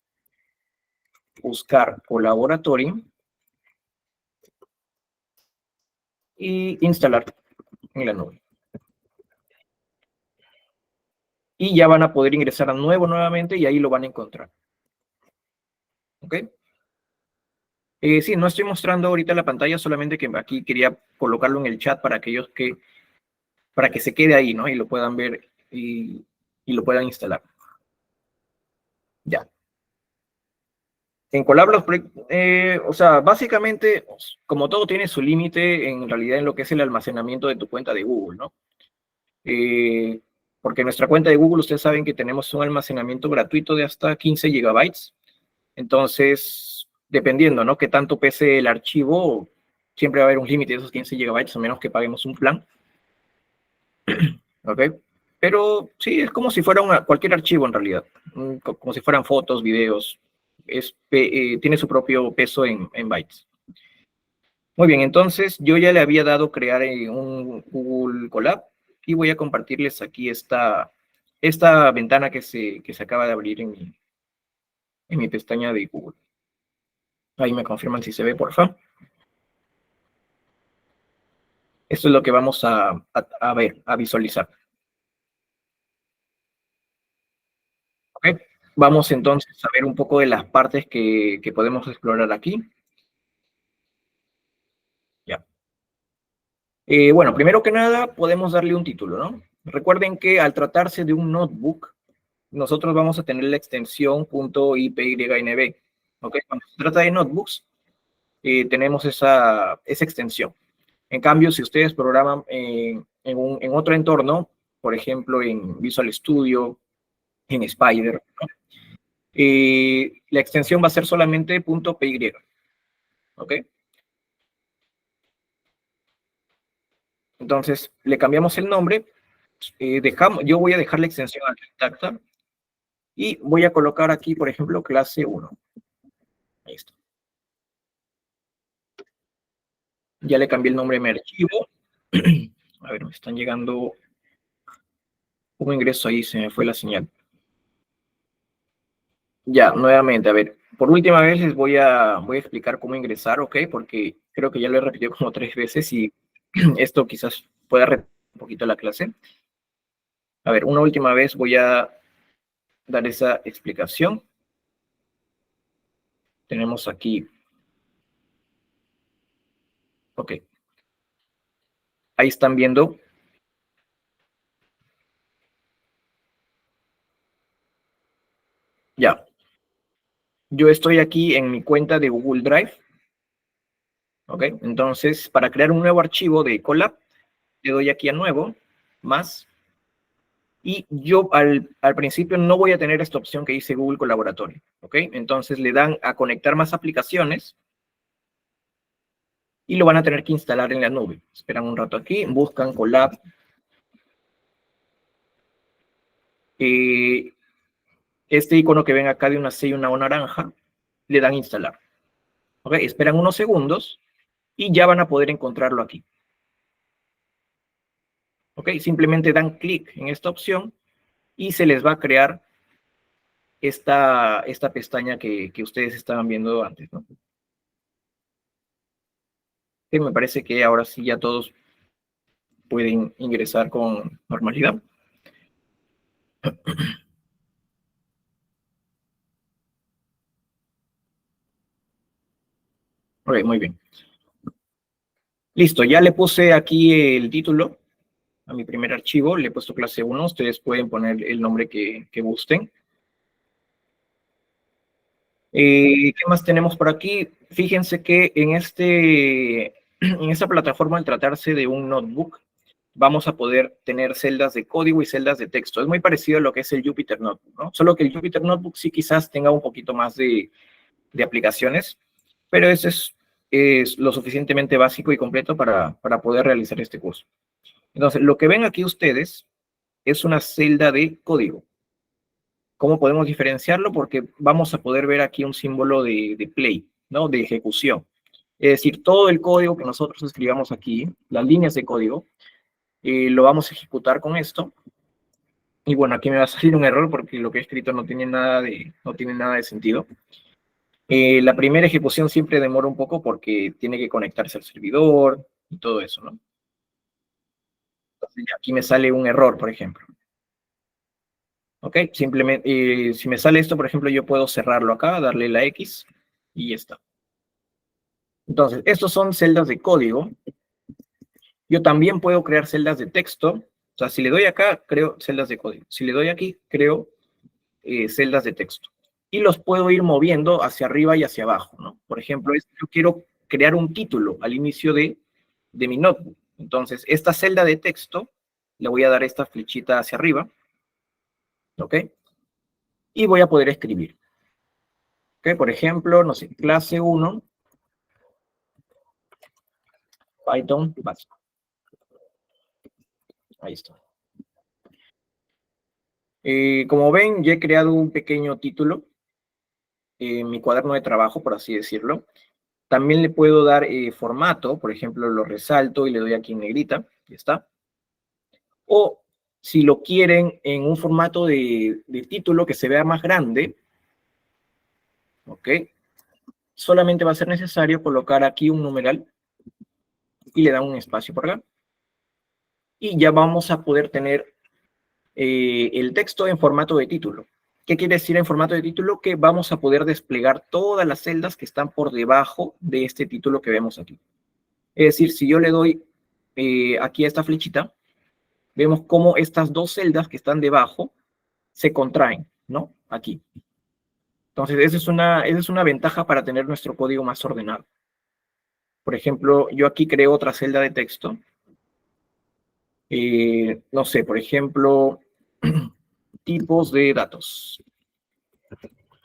Buscar Colaboratory. Y instalar en la nube. y ya van a poder ingresar a nuevo nuevamente y ahí lo van a encontrar. ¿Ok? Sí, no estoy mostrando ahorita la pantalla, solamente que aquí quería colocarlo en el chat para aquellos para que se quede ahí, ¿no? Y lo puedan ver y lo puedan instalar. Ya. En Colab, o sea, básicamente, como todo tiene su límite, en realidad en lo que es el almacenamiento de tu cuenta de Google, ¿no? Porque en nuestra cuenta de Google, ustedes saben que tenemos un almacenamiento gratuito de hasta 15 gigabytes. Entonces, dependiendo, ¿no? Qué tanto pese el archivo, siempre va a haber un límite de esos 15 gigabytes, a menos que paguemos un plan. ¿Ok? Pero sí, es como si fuera cualquier archivo en realidad, como si fueran fotos, videos, tiene su propio peso en bytes. Muy bien, entonces yo ya le había dado crear un Google Colab y voy a compartirles aquí esta ventana que se acaba de abrir en mi pestaña de Google. Ahí me confirman si se ve, por favor. Esto es lo que vamos a ver, a visualizar. ¿Ok? Vamos entonces a ver un poco de las partes que podemos explorar aquí. Ya. Bueno, primero que nada, podemos darle un título, ¿no? Recuerden que al tratarse de un notebook, nosotros vamos a tener la extensión .ipynb. ¿Ok? Cuando se trata de notebooks, tenemos esa extensión. En cambio, si ustedes programan en otro entorno, por ejemplo, en Visual Studio, en Spider, ¿no? La extensión va a ser solamente .py. ¿Ok? Entonces, le cambiamos el nombre. Yo voy a dejar la extensión arquitecta y voy a colocar aquí, por ejemplo, clase 1. Ahí está. Ya le cambié el nombre a mi archivo. A ver, me están llegando un ingreso ahí, se me fue la señal. Ya, nuevamente, a ver, por última vez les voy a explicar cómo ingresar, ¿ok? Porque creo que ya lo he repetido como 3 veces y esto quizás pueda repetir un poquito la clase. A ver, una última vez voy a dar esa explicación. Tenemos aquí. Ok. Ahí están viendo. Ya. Yo estoy aquí en mi cuenta de Google Drive. Ok. Entonces, para crear un nuevo archivo de Colab, le doy aquí a nuevo, más. Y yo al principio no voy a tener esta opción que dice Google Colaboratorio. Ok. Entonces le dan a conectar más aplicaciones y lo van a tener que instalar en la nube. Esperan un rato aquí, buscan Colab. Este icono que ven acá de una C y una O naranja, le dan instalar. Ok, esperan unos segundos y ya van a poder encontrarlo aquí. Ok, simplemente dan clic en esta opción y se les va a crear esta pestaña que ustedes estaban viendo antes, ¿no? Que me parece que ahora sí ya todos pueden ingresar con normalidad. Ok, muy bien. Listo, ya le puse aquí el título a mi primer archivo, le he puesto clase 1, ustedes pueden poner el nombre que gusten. ¿Qué más tenemos por aquí? Fíjense que en esta plataforma, al tratarse de un notebook, vamos a poder tener celdas de código y celdas de texto. Es muy parecido a lo que es el Jupyter Notebook, ¿no? Solo que el Jupyter Notebook sí quizás tenga un poquito más de aplicaciones, pero eso es lo suficientemente básico y completo para poder realizar este curso. Entonces, lo que ven aquí ustedes es una celda de código. ¿Cómo podemos diferenciarlo? Porque vamos a poder ver aquí un símbolo de play, ¿no? De ejecución. Es decir, todo el código que nosotros escribamos aquí, las líneas de código, lo vamos a ejecutar con esto. Y bueno, aquí me va a salir un error porque lo que he escrito no tiene nada de sentido. La primera ejecución siempre demora un poco porque tiene que conectarse al servidor y todo eso, ¿no? Entonces, aquí me sale un error, por ejemplo. ¿Ok? Simplemente, si me sale esto, por ejemplo, yo puedo cerrarlo acá, darle la X y ya está. Entonces, estos son celdas de código. Yo también puedo crear celdas de texto. O sea, si le doy acá, creo celdas de código. Si le doy aquí, creo celdas de texto. Y los puedo ir moviendo hacia arriba y hacia abajo, ¿no? Por ejemplo, yo quiero crear un título al inicio de mi notebook. Entonces, esta celda de texto, le voy a dar esta flechita hacia arriba, ¿ok? Y voy a poder escribir. ¿Ok? Por ejemplo, no sé, clase 1, Python básico. Ahí está. Como ven, ya he creado un pequeño título en mi cuaderno de trabajo, por así decirlo. También le puedo dar formato, por ejemplo, lo resalto y le doy aquí en negrita, ya está. O si lo quieren en un formato de título que se vea más grande, ¿ok? Solamente va a ser necesario colocar aquí un numeral y le dan un espacio por acá. Y ya vamos a poder tener el texto en formato de título. ¿Qué quiere decir en formato de título? Que vamos a poder desplegar todas las celdas que están por debajo de este título que vemos aquí. Es decir, si yo le doy aquí a esta flechita, vemos cómo estas dos celdas que están debajo se contraen, ¿no? Aquí. Entonces, esa es una ventaja para tener nuestro código más ordenado. Por ejemplo, yo aquí creo otra celda de texto. No sé, por ejemplo, tipos de datos.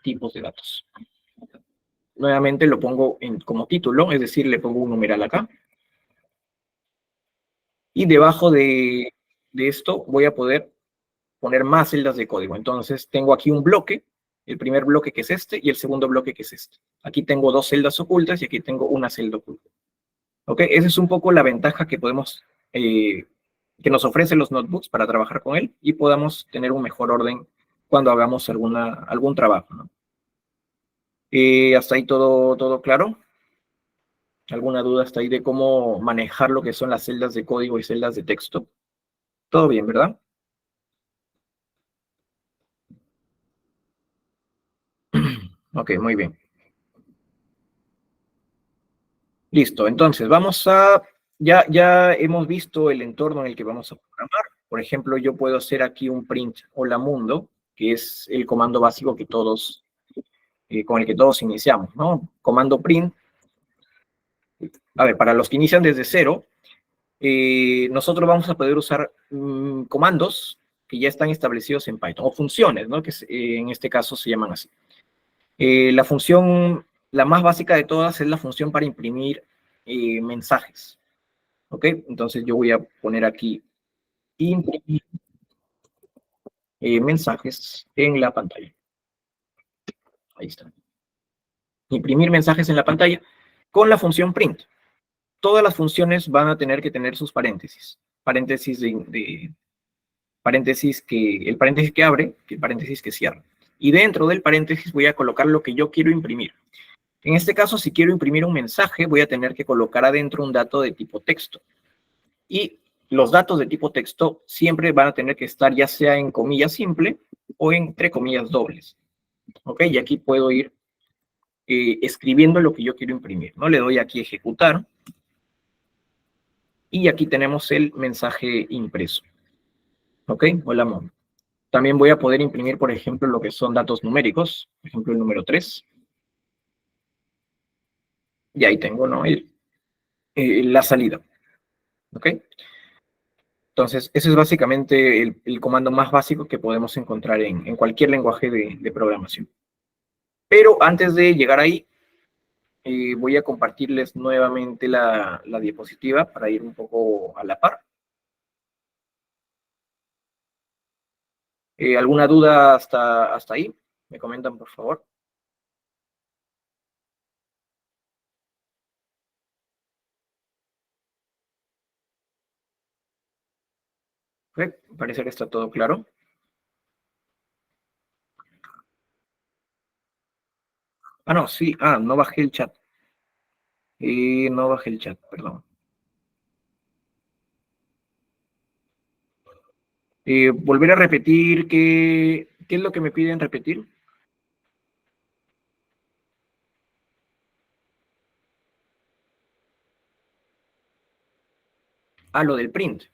Tipos de datos. Nuevamente lo pongo como título, es decir, le pongo un numeral acá. Y debajo de esto voy a poder poner más celdas de código. Entonces tengo aquí un bloque, el primer bloque que es este y el segundo bloque que es este. Aquí tengo dos celdas ocultas y aquí tengo una celda oculta. ¿Ok? Esa es un poco la ventaja que podemos, que nos ofrecen los notebooks para trabajar con él y podamos tener un mejor orden cuando hagamos algún trabajo, ¿no? Hasta ahí todo claro. ¿Alguna duda hasta ahí de cómo manejar lo que son las celdas de código y celdas de texto? Todo bien, ¿verdad? Ok, muy bien. Listo, entonces ya hemos visto el entorno en el que vamos a programar. Por ejemplo, yo puedo hacer aquí un print hola mundo, que es el comando básico que todos, con el que todos iniciamos, ¿no? Comando print. A ver, para los que inician desde cero, nosotros vamos a poder usar comandos que ya están establecidos en Python, o funciones, ¿no? Que en este caso se llaman así. La función, la más básica de todas es la función para imprimir mensajes. ¿Ok? Entonces yo voy a poner aquí imprimir mensajes en la pantalla. Ahí está. Imprimir mensajes en la pantalla con la función print. Todas las funciones van a tener que tener sus paréntesis. Paréntesis el paréntesis que abre, el paréntesis que cierra. Y dentro del paréntesis voy a colocar lo que yo quiero imprimir. En este caso, si quiero imprimir un mensaje, voy a tener que colocar adentro un dato de tipo texto. Y los datos de tipo texto siempre van a tener que estar ya sea en comillas simple o entre comillas dobles. ¿Ok? Y aquí puedo ir escribiendo lo que yo quiero imprimir, ¿no? Le doy aquí ejecutar. Y aquí tenemos el mensaje impreso. ¿Ok? Hola, mundo. También voy a poder imprimir, por ejemplo, lo que son datos numéricos. Por ejemplo, el número 3. Y ahí tengo, ¿no? La salida. ¿Ok? Entonces, ese es básicamente el comando más básico que podemos encontrar en cualquier lenguaje de programación. Pero antes de llegar ahí, voy a compartirles nuevamente la diapositiva para ir un poco a la par. ¿Alguna duda hasta ahí? Me comentan, por favor. Parece que está todo claro. Ah, no, sí. Ah, no bajé el chat. No bajé el chat, perdón. Volver a repetir, ¿qué es lo que me piden repetir? Ah, lo del print.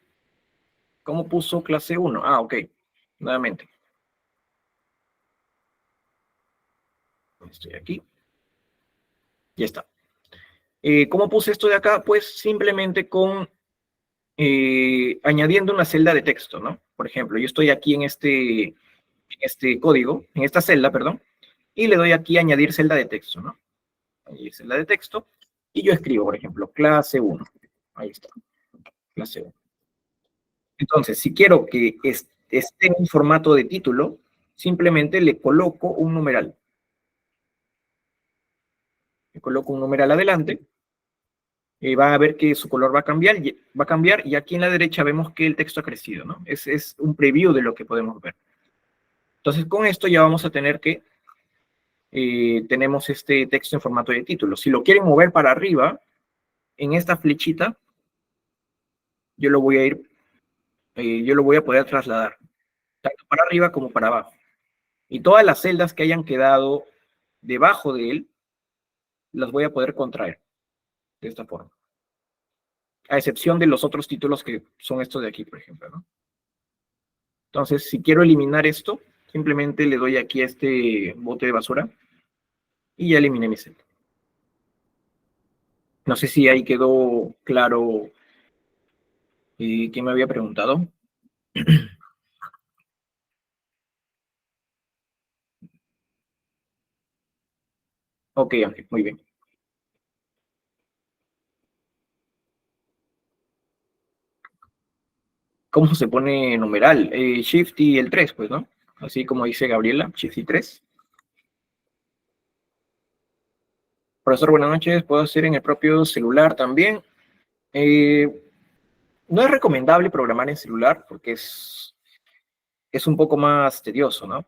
¿Cómo puso clase 1? Ah, ok. Nuevamente. Estoy aquí. Ya está. ¿Cómo puse esto de acá? Pues simplemente añadiendo una celda de texto, ¿no? Por ejemplo, yo estoy aquí en este código, en esta celda, perdón, y le doy aquí añadir celda de texto, ¿no? Añadir celda de texto, y yo escribo, por ejemplo, clase 1. Ahí está, clase 1. Entonces, si quiero que esté en un formato de título, simplemente le coloco un numeral. Le coloco un numeral adelante, va a ver que su color va a cambiar, y aquí en la derecha vemos que el texto ha crecido, ¿no? Es un preview de lo que podemos ver. Entonces, con esto ya vamos a tener que tenemos este texto en formato de título. Si lo quieren mover para arriba, en esta flechita, yo lo voy a poder trasladar, tanto para arriba como para abajo. Y todas las celdas que hayan quedado debajo de él, las voy a poder contraer de esta forma. A excepción de los otros títulos que son estos de aquí, por ejemplo, ¿no? Entonces, si quiero eliminar esto, simplemente le doy aquí a este bote de basura y ya eliminé mi celda. No sé si ahí quedó claro quién me había preguntado. Ok, Ángel, muy bien. ¿Cómo se pone numeral? Shift y el 3, pues, ¿no? Así como dice Gabriela, Shift y 3. Profesor, buenas noches. ¿Puedo hacer en el propio celular también? No es recomendable programar en celular porque es un poco más tedioso, ¿no?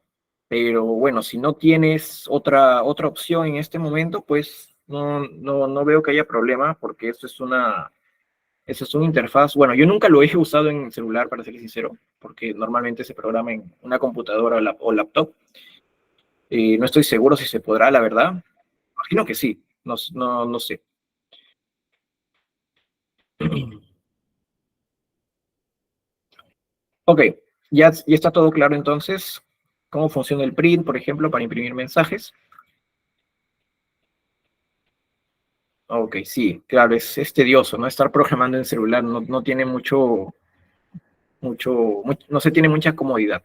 Pero bueno, si no tienes otra opción en este momento, pues no veo que haya problema porque esto es una interfaz. Bueno, yo nunca lo he usado en celular, para ser sincero, porque normalmente se programa en una computadora o laptop. No estoy seguro si se podrá, la verdad. Imagino que sí, no sé. Ok, ya está todo claro entonces. ¿Cómo funciona el print, por ejemplo, para imprimir mensajes? Ok, sí, claro, es tedioso, ¿no? Estar programando en celular no tiene no se tiene mucha comodidad.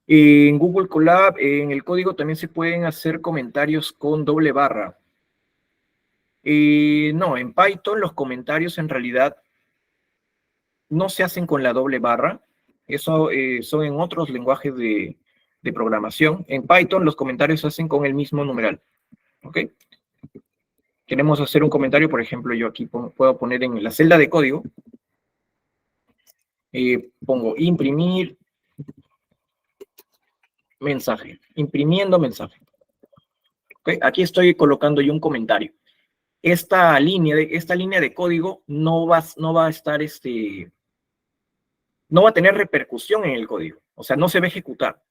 En Google Colab, en el código también se pueden hacer comentarios con doble barra. No, en Python los comentarios en realidad no se hacen con la doble barra. Eso son en otros lenguajes de programación. En Python los comentarios se hacen con el mismo numeral. ¿Ok? Queremos hacer un comentario, por ejemplo, yo aquí puedo poner en la celda de código, pongo imprimir mensaje, imprimiendo mensaje. ¿Okay? Aquí estoy colocando yo un comentario. Esta línea de código no va a estar, no va a tener repercusión en el código. O sea, no se va a ejecutar.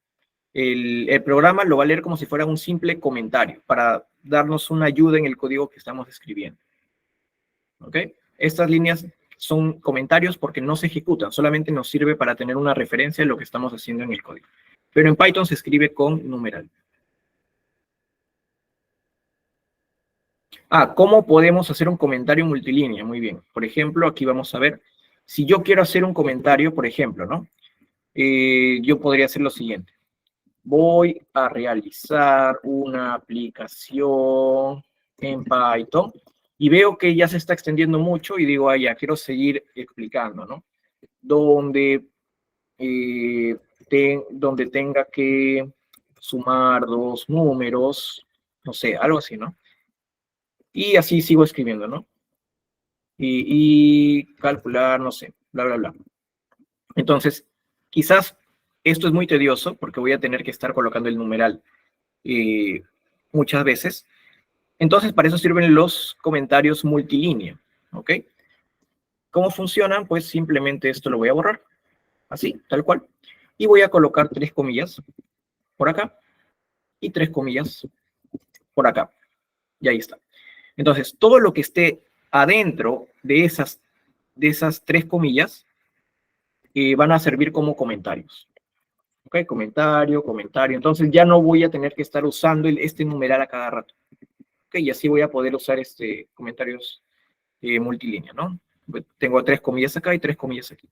El programa lo va a leer como si fuera un simple comentario para darnos una ayuda en el código que estamos escribiendo. ¿Ok? Estas líneas son comentarios porque no se ejecutan, solamente nos sirve para tener una referencia de lo que estamos haciendo en el código. Pero en Python se escribe con numeral. ¿Cómo podemos hacer un comentario multilínea? Muy bien. Por ejemplo, aquí vamos a ver, si yo quiero hacer un comentario, por ejemplo, ¿no? Yo podría hacer lo siguiente. Voy a realizar una aplicación en Python y veo que ya se está extendiendo mucho y digo, ya quiero seguir explicando, ¿no? Donde tenga que sumar dos números, no sé, algo así, ¿no? Y así sigo escribiendo, ¿no? Y calcular, no sé, bla, bla, bla. Entonces, quizás esto es muy tedioso porque voy a tener que estar colocando el numeral muchas veces. Entonces, para eso sirven los comentarios multilínea, ¿ok? ¿Cómo funcionan? Pues simplemente esto lo voy a borrar, así, tal cual. Y voy a colocar 3 comillas por acá y 3 comillas por acá. Y ahí está. Entonces, todo lo que esté adentro de esas 3 comillas van a servir como comentarios. ¿Ok? Comentario, comentario. Entonces ya no voy a tener que estar usando este numeral a cada rato. ¿Ok? Y así voy a poder usar comentarios multilínea, ¿no? Tengo 3 comillas acá y 3 comillas aquí.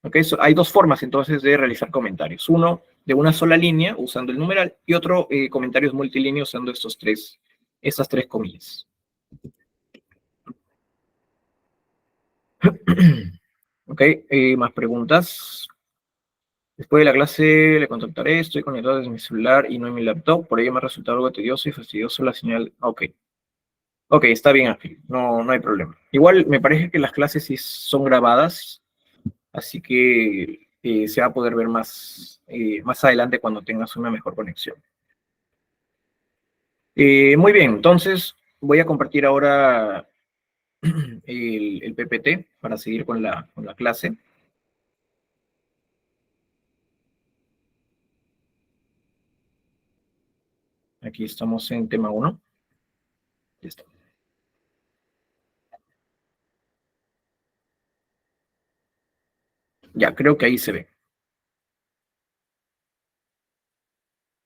¿Ok? Hay 2 formas entonces de realizar comentarios. Uno de una sola línea usando el numeral y otro comentarios multilínea usando estas 3 comillas. Ok, más preguntas. Después de la clase le contactaré, estoy conectado desde mi celular y no en mi laptop, por ello me ha resultado algo tedioso y fastidioso la señal. Ok, ok, está bien, Ángel, no hay problema. Igual me parece que las clases sí son grabadas, así que se va a poder ver más adelante cuando tengas una mejor conexión. Muy bien, entonces voy a compartir ahora el PPT para seguir con la clase. Aquí estamos en tema 1. Ya está. Ya, creo que ahí se ve.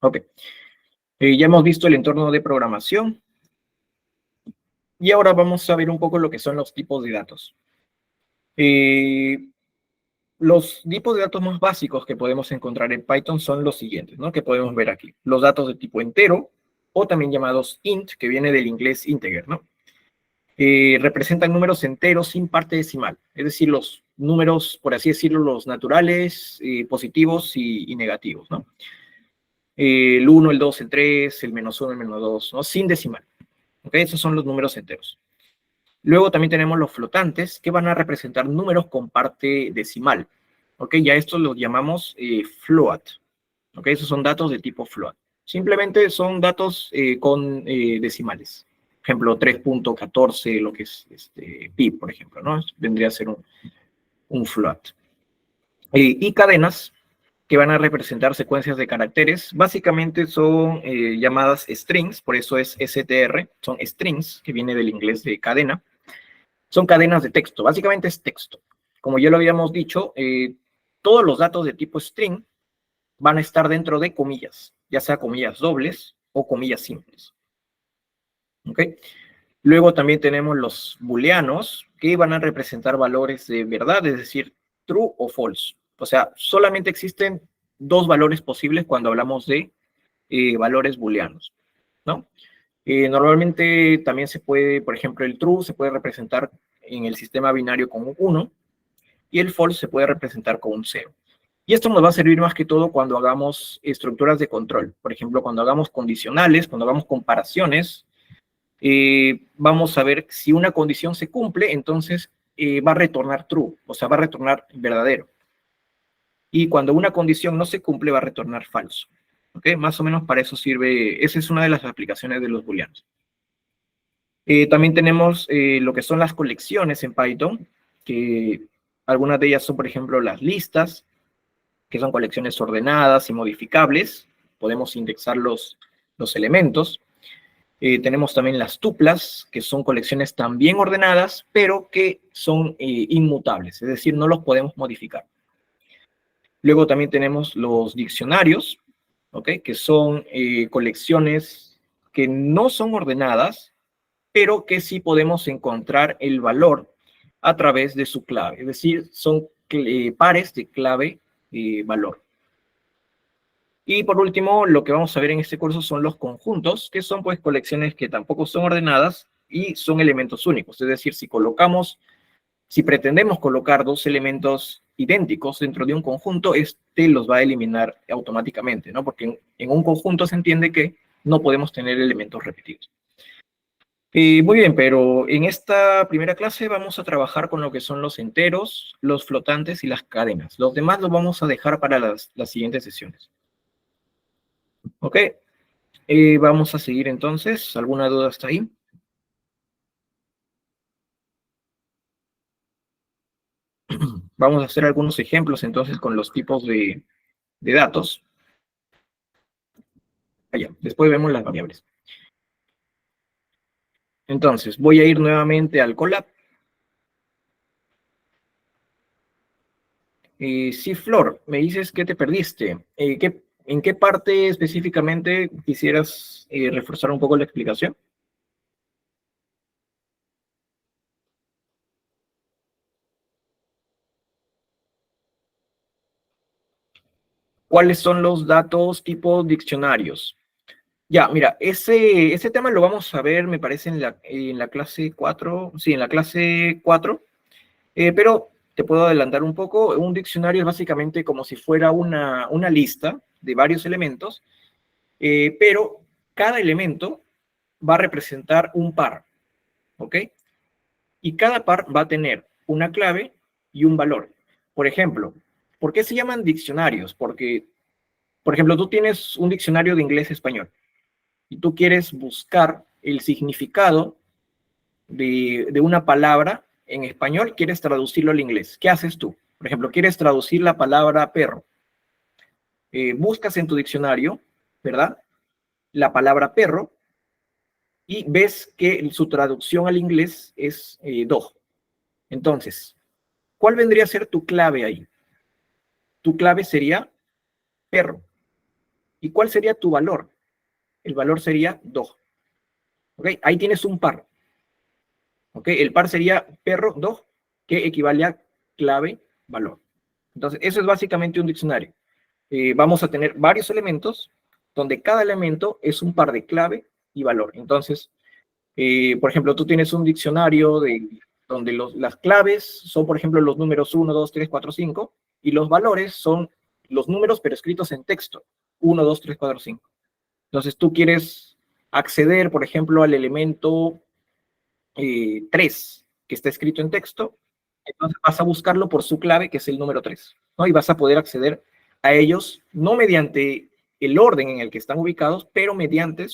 Ok. Ya hemos visto el entorno de programación. Y ahora vamos a ver un poco lo que son los tipos de datos. Los tipos de datos más básicos que podemos encontrar en Python son los siguientes, ¿no? Que podemos ver aquí. Los datos de tipo entero, o también llamados int, que viene del inglés integer, ¿no? Representan números enteros sin parte decimal. Es decir, los números, por así decirlo, los naturales, positivos y negativos, ¿no? El 1, el 2, el 3, el -1, el -2, ¿no? Sin decimal. ¿Ok? Esos son los números enteros. Luego también tenemos los flotantes, que van a representar números con parte decimal. ¿Ok? Ya estos los llamamos float. ¿Ok? Esos son datos de tipo float. Simplemente son datos con decimales. Ejemplo, 3.14, lo que es pi, por ejemplo, ¿no? Vendría a ser un float. Y cadenas, que van a representar secuencias de caracteres. Básicamente son llamadas strings, por eso es str, son strings, que viene del inglés de cadena. Son cadenas de texto, básicamente es texto. Como ya lo habíamos dicho, todos los datos de tipo string van a estar dentro de comillas, ya sea comillas dobles o comillas simples. ¿Ok? Luego también tenemos los booleanos, que van a representar valores de verdad, es decir, true o false. O sea, solamente existen 2 valores posibles cuando hablamos de valores booleanos, ¿no? Normalmente también se puede, por ejemplo, el true se puede representar en el sistema binario con un 1 y el false se puede representar con un 0. Y esto nos va a servir más que todo cuando hagamos estructuras de control. Por ejemplo, cuando hagamos condicionales, cuando hagamos comparaciones, vamos a ver si una condición se cumple, entonces va a retornar true, o sea, va a retornar verdadero. Y cuando una condición no se cumple, va a retornar falso. ¿Ok? Más o menos para eso sirve, esa es una de las aplicaciones de los booleanos. También tenemos lo que son las colecciones en Python, que algunas de ellas son, por ejemplo, las listas, que son colecciones ordenadas y modificables. Podemos indexar los elementos. Tenemos también las tuplas, que son colecciones también ordenadas, pero que son inmutables, es decir, no los podemos modificar. Luego también tenemos los diccionarios, ¿ok? Que son colecciones que no son ordenadas, pero que sí podemos encontrar el valor a través de su clave. Es decir, son pares de clave valor. Y por último, lo que vamos a ver en este curso son los conjuntos, que son pues colecciones que tampoco son ordenadas y son elementos únicos. Es decir, si pretendemos colocar 2 elementos idénticos dentro de un conjunto, este los va a eliminar automáticamente, ¿no? Porque en un conjunto se entiende que no podemos tener elementos repetidos. Muy bien, pero en esta primera clase vamos a trabajar con lo que son los enteros, los flotantes y las cadenas. Los demás los vamos a dejar para las siguientes sesiones. ¿Ok? Vamos a seguir entonces. ¿Alguna duda hasta ahí? Vamos a hacer algunos ejemplos entonces con los tipos de datos. Allá, después vemos las variables. Entonces, voy a ir nuevamente al Colab. Sí, Flor, me dices que te perdiste. ¿En qué parte específicamente quisieras reforzar un poco la explicación? ¿Cuáles son los datos tipo diccionarios? Ya, mira, ese tema lo vamos a ver, me parece, en la clase 4. Sí, en la clase 4. Pero te puedo adelantar un poco. Un diccionario es básicamente como si fuera una lista de varios elementos, pero cada elemento va a representar un par, ¿ok? Y cada par va a tener una clave y un valor. Por ejemplo, ¿por qué se llaman diccionarios? Porque, por ejemplo, tú tienes un diccionario de inglés-español y tú quieres buscar el significado de una palabra en español, quieres traducirlo al inglés. ¿Qué haces tú? Por ejemplo, quieres traducir la palabra perro. Buscas en tu diccionario, ¿verdad? La palabra perro y ves que su traducción al inglés es dog. Entonces, ¿cuál vendría a ser tu clave ahí? Tu clave sería perro. ¿Y cuál sería tu valor? El valor sería dog. ¿Ok? Ahí tienes un par. ¿Ok? El par sería perro, dog, que equivale a clave, valor. Entonces, eso es básicamente un diccionario. Vamos a tener varios elementos donde cada elemento es un par de clave y valor. Entonces, por ejemplo, tú tienes un diccionario donde las claves son, por ejemplo, los números 1, 2, 3, 4, 5, y los valores son los números, pero escritos en texto, 1, 2, 3, 4, 5. Entonces, tú quieres acceder, por ejemplo, al elemento 3, que está escrito en texto, entonces vas a buscarlo por su clave, que es el número 3, ¿no? Y vas a poder acceder a ellos, no mediante el orden en el que están ubicados, pero mediante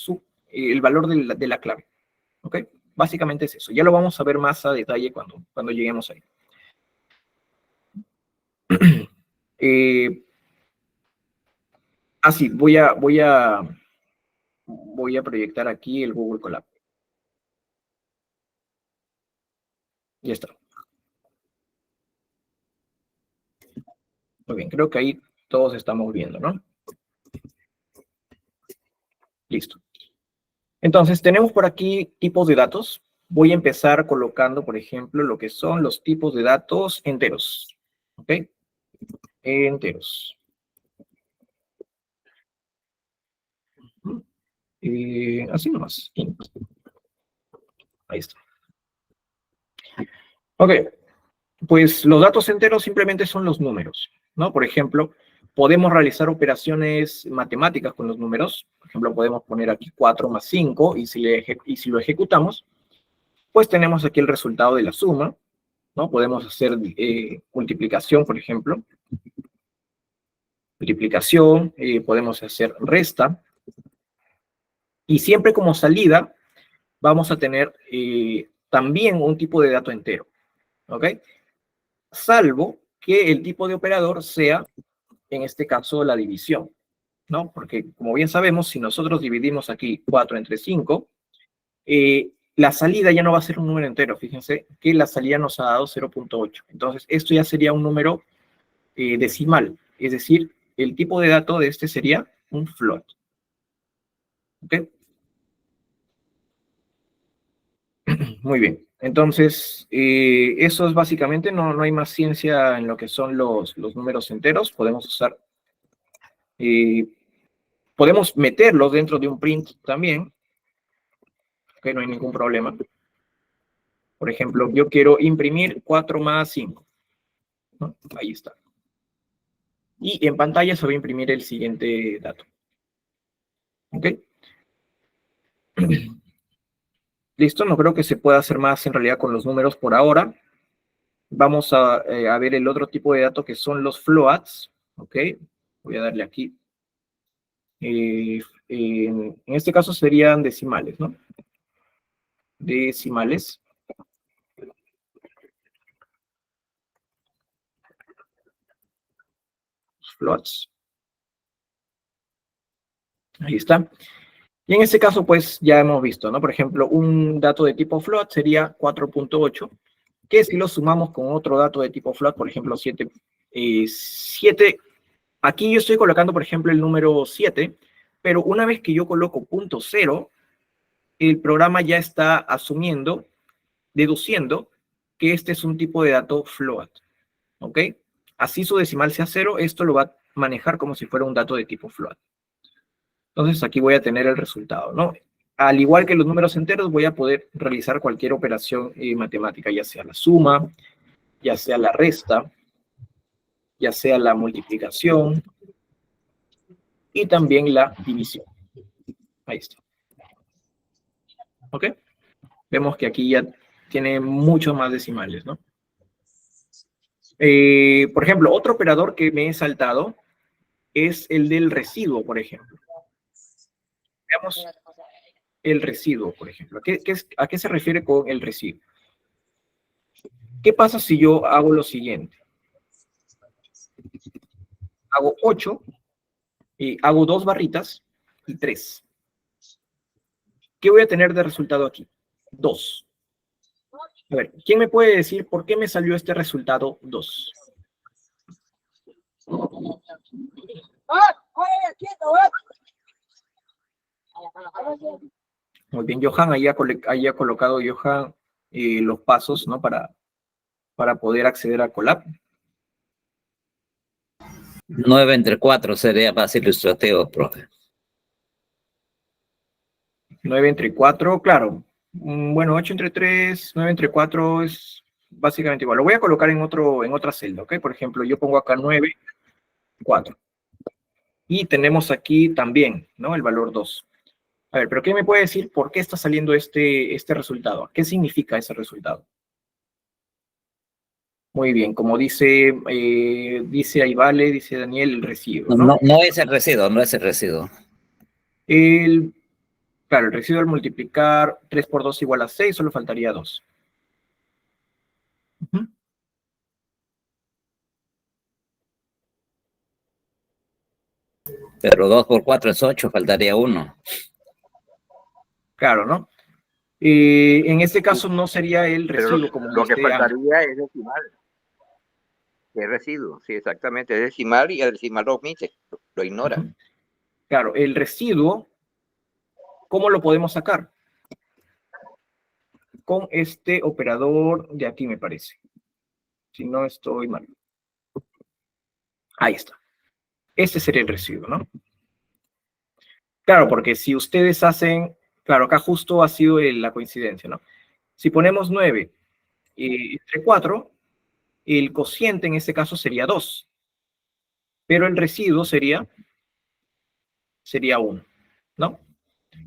el valor de la clave. ¿Ok? Básicamente es eso. Ya lo vamos a ver más a detalle cuando lleguemos ahí. Sí, voy a proyectar aquí el Google Colab. Ya está. Muy bien, creo que ahí todos estamos viendo, ¿no? Listo. Entonces, tenemos por aquí tipos de datos. Voy a empezar colocando, por ejemplo, lo que son los tipos de datos enteros. ¿Ok? Enteros. Así nomás. Ahí está. Ok. Pues los datos enteros simplemente son los números, ¿no? Por ejemplo, podemos realizar operaciones matemáticas con los números. Por ejemplo, podemos poner aquí 4 más 5 y si lo ejecutamos, pues tenemos aquí el resultado de la suma, ¿no? Podemos hacer multiplicación, por ejemplo. Multiplicación, podemos hacer resta. Y siempre como salida vamos a tener también un tipo de dato entero, ¿ok? Salvo que el tipo de operador sea, en este caso, la división, ¿no? Porque, como bien sabemos, si nosotros dividimos aquí 4 entre 5, la salida ya no va a ser un número entero. Fíjense que la salida nos ha dado 0.8. Entonces, esto ya sería un número decimal. Es decir, el tipo de dato de este sería un float. ¿Ok? Muy bien. Entonces, eso es básicamente, no hay más ciencia en lo que son los números enteros. Podemos meterlos dentro de un print también, que no hay ningún problema. Por ejemplo, yo quiero imprimir 4 más 5. ¿No? Ahí está. Y en pantalla se va a imprimir el siguiente dato. ¿Ok? Listo, no creo que se pueda hacer más en realidad con los números por ahora. Vamos a ver el otro tipo de dato que son los floats. ¿Ok? Voy a darle aquí. en este caso serían decimales, ¿no? Decimales. Floats. Ahí está. Y en este caso, pues, ya hemos visto, ¿no? Por ejemplo, un dato de tipo float sería 4.8, que si lo sumamos con otro dato de tipo float, por ejemplo, 7, aquí yo estoy colocando, por ejemplo, el número 7, pero una vez que yo coloco punto 0, el programa ya está asumiendo, deduciendo, que este es un tipo de dato float, ¿ok? Así su decimal sea 0, esto lo va a manejar como si fuera un dato de tipo float. Entonces aquí voy a tener el resultado, ¿no? Al igual que los números enteros, voy a poder realizar cualquier operación matemática, ya sea la suma, ya sea la resta, ya sea la multiplicación y también la división. Ahí está. ¿Ok? Vemos que aquí ya tiene muchos más decimales, ¿no? Por ejemplo, otro operador que me he saltado es el del residuo, por ejemplo. Veamos el residuo, por ejemplo. ¿A qué se refiere con el residuo? ¿Qué pasa si yo hago lo siguiente? Hago 8, y hago 2 barritas y 3. ¿Qué voy a tener de resultado aquí? 2. A ver, ¿quién me puede decir por qué me salió este resultado 2? Muy bien, Johan, ahí ha colocado Johan los pasos, ¿no? Para poder acceder a Colab. 9 entre 4 sería más ilustrativo, profe. 9 entre 4, claro. Bueno, 8 entre 3, 9 entre 4 es básicamente igual. Lo voy a colocar en otra celda, ¿ok? Por ejemplo, yo pongo acá 9, 4. Y tenemos aquí también, ¿no? El valor 2. A ver, pero ¿qué me puede decir por qué está saliendo este resultado? ¿Qué significa ese resultado? Muy bien, como dice ahí vale, dice Daniel, el residuo, ¿no? No es el residuo, no es el residuo. Claro, el residuo al multiplicar 3 por 2 igual a 6, solo faltaría 2. Pero 2 por 4 es 8, faltaría 1. Claro, ¿no? En este caso no sería el residuo Pero como lo que dice Ángel. faltaría es decimal. Es residuo, sí, exactamente. Es decimal y el decimal lo omite, lo ignora. Claro, el residuo, ¿cómo lo podemos sacar? Con este operador de aquí, me parece. Si no estoy mal. Ahí está. Este sería el residuo, ¿no? Claro, porque si ustedes hacen, claro, acá justo ha sido la coincidencia, ¿no? Si ponemos 9 entre 4, el cociente en este caso sería 2, pero el residuo sería 1, ¿no?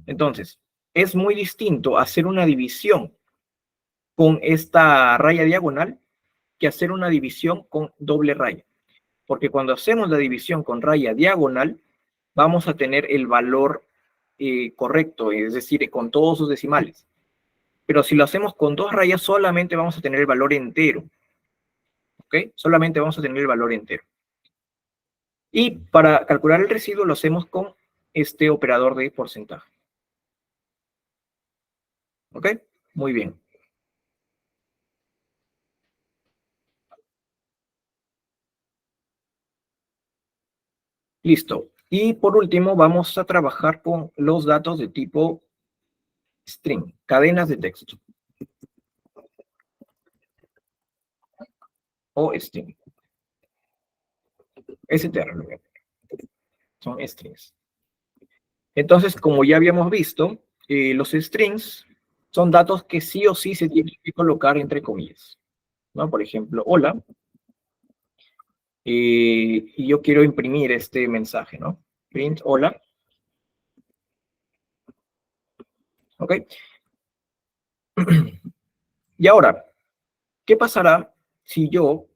Entonces, es muy distinto hacer una división con esta raya diagonal que hacer una división con doble raya. Porque cuando hacemos la división con raya diagonal, vamos a tener el valor correcto, es decir, con todos sus decimales. Pero si lo hacemos con 2 rayas, solamente vamos a tener el valor entero. ¿Ok? Solamente vamos a tener el valor entero. Y para calcular el residuo lo hacemos con este operador de porcentaje. ¿Ok? Muy bien. Listo. Y por último, vamos a trabajar con los datos de tipo string, cadenas de texto. O string. STR lo voy a poner. Son strings. Entonces, como ya habíamos visto, los strings son datos que sí o sí se tienen que colocar entre comillas, ¿no? Por ejemplo, hola. Y yo quiero imprimir este mensaje, ¿no? Print hola. ¿Ok? Y ahora, ¿qué pasará si yo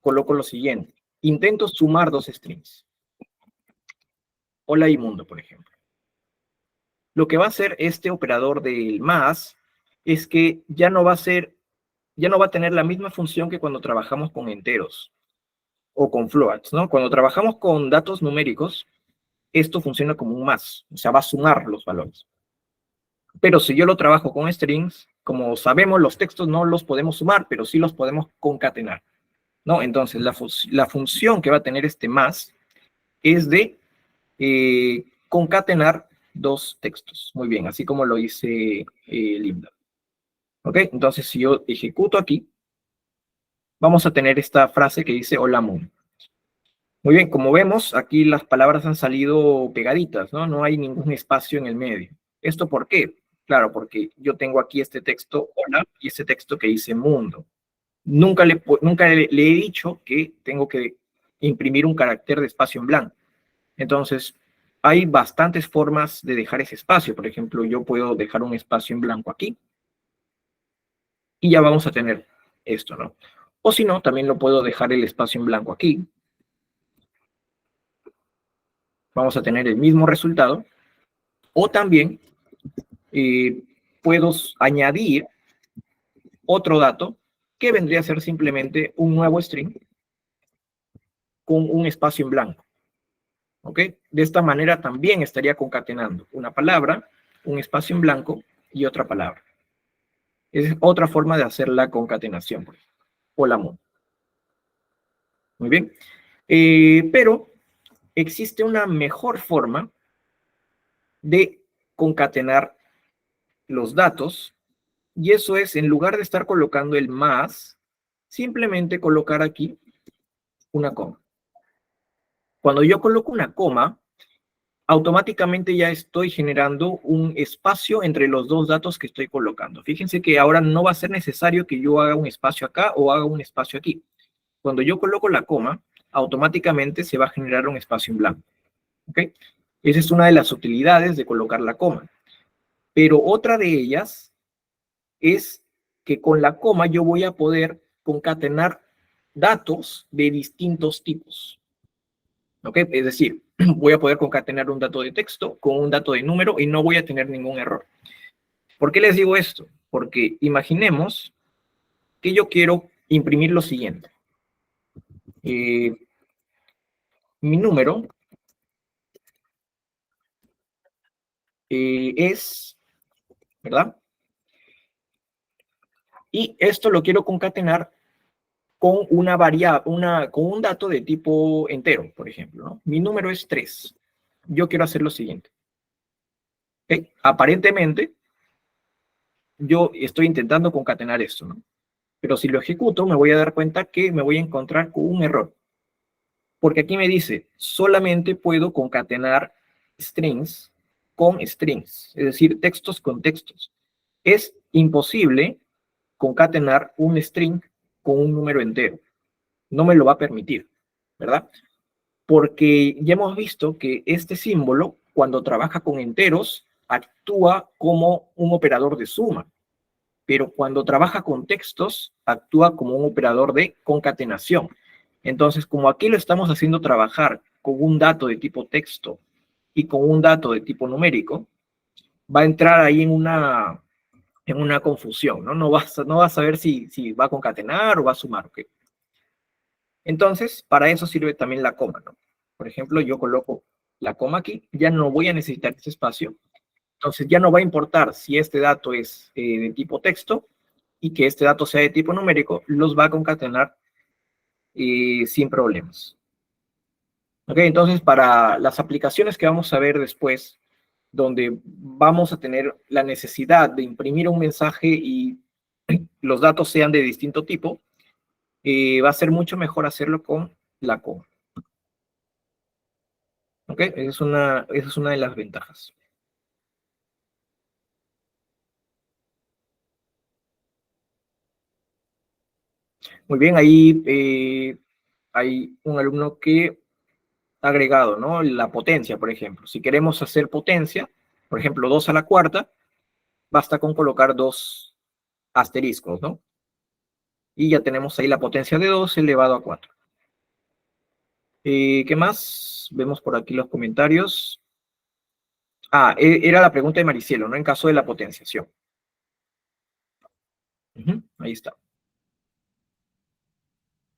coloco lo siguiente? Intento sumar 2 strings. Hola y mundo, por ejemplo. Lo que va a hacer este operador del más es que ya no va a tener la misma función que cuando trabajamos con enteros o con floats, ¿no? Cuando trabajamos con datos numéricos, esto funciona como un más, o sea, va a sumar los valores. Pero si yo lo trabajo con strings, como sabemos, los textos no los podemos sumar, pero sí los podemos concatenar, ¿no? Entonces, la función que va a tener este más es de concatenar dos textos. Muy bien, así como lo dice Lambda. ¿Ok? Entonces, si yo ejecuto aquí, vamos a tener esta frase que dice hola moon. Muy bien, como vemos, aquí las palabras han salido pegaditas, ¿no? No hay ningún espacio en el medio. ¿Esto por qué? Claro, porque yo tengo aquí este texto hola y este texto que dice mundo. Nunca le he dicho que tengo que imprimir un carácter de espacio en blanco. Entonces, hay bastantes formas de dejar ese espacio. Por ejemplo, yo puedo dejar un espacio en blanco aquí y ya vamos a tener esto, ¿no? O si no, también lo puedo dejar el espacio en blanco aquí. Vamos a tener el mismo resultado. O también puedo añadir otro dato que vendría a ser simplemente un nuevo string con un espacio en blanco. ¿Ok? De esta manera también estaría concatenando una palabra, un espacio en blanco y otra palabra. Es otra forma de hacer la concatenación, por ejemplo, o la MON. Muy bien. Pero existe una mejor forma de concatenar los datos, y eso es, en lugar de estar colocando el más, simplemente colocar aquí una coma. Cuando yo coloco una coma, automáticamente ya estoy generando un espacio entre los dos datos que estoy colocando. Fíjense que ahora no va a ser necesario que yo haga un espacio acá o haga un espacio aquí. Cuando yo coloco la coma, automáticamente se va a generar un espacio en blanco. ¿Ok? Esa es una de las utilidades de colocar la coma. Pero otra de ellas es que con la coma yo voy a poder concatenar datos de distintos tipos. ¿Ok? Es decir, voy a poder concatenar un dato de texto con un dato de número y no voy a tener ningún error. ¿Por qué les digo esto? Porque imaginemos que yo quiero imprimir lo siguiente. Mi número es, ¿verdad? Y esto lo quiero concatenar con una variable, con un dato de tipo entero, por ejemplo, ¿no? Mi número es 3. Yo quiero hacer lo siguiente. ¿Okay? Aparentemente, yo estoy intentando concatenar esto, ¿no? Pero si lo ejecuto, me voy a dar cuenta que me voy a encontrar con un error. Porque aquí me dice, solamente puedo concatenar strings con strings, es decir, textos con textos. Es imposible concatenar un string con un número entero. No me lo va a permitir, ¿verdad? Porque ya hemos visto que este símbolo, cuando trabaja con enteros, actúa como un operador de suma, pero cuando trabaja con textos, actúa como un operador de concatenación. Entonces, como aquí lo estamos haciendo trabajar con un dato de tipo texto y con un dato de tipo numérico, va a entrar ahí en una confusión, ¿no? No vas a saber si va a concatenar o va a sumar, ¿ok? Entonces, para eso sirve también la coma, ¿no? Por ejemplo, yo coloco la coma aquí, ya no voy a necesitar ese espacio, entonces ya no va a importar si este dato es de tipo texto y que este dato sea de tipo numérico, los va a concatenar sin problemas. ¿Ok? Entonces, para las aplicaciones que vamos a ver después, donde vamos a tener la necesidad de imprimir un mensaje y los datos sean de distinto tipo, va a ser mucho mejor hacerlo con la coma. ¿Ok? Esa es una de las ventajas. Muy bien, ahí hay un alumno que ha agregado, ¿no? La potencia, por ejemplo. Si queremos hacer potencia, por ejemplo, 2 a la cuarta, basta con colocar 2 asteriscos, ¿no? Y ya tenemos ahí la potencia de 2 elevado a 4. ¿Qué más? Vemos por aquí los comentarios. Era la pregunta de Maricielo, ¿no? En caso de la potenciación. Ahí está.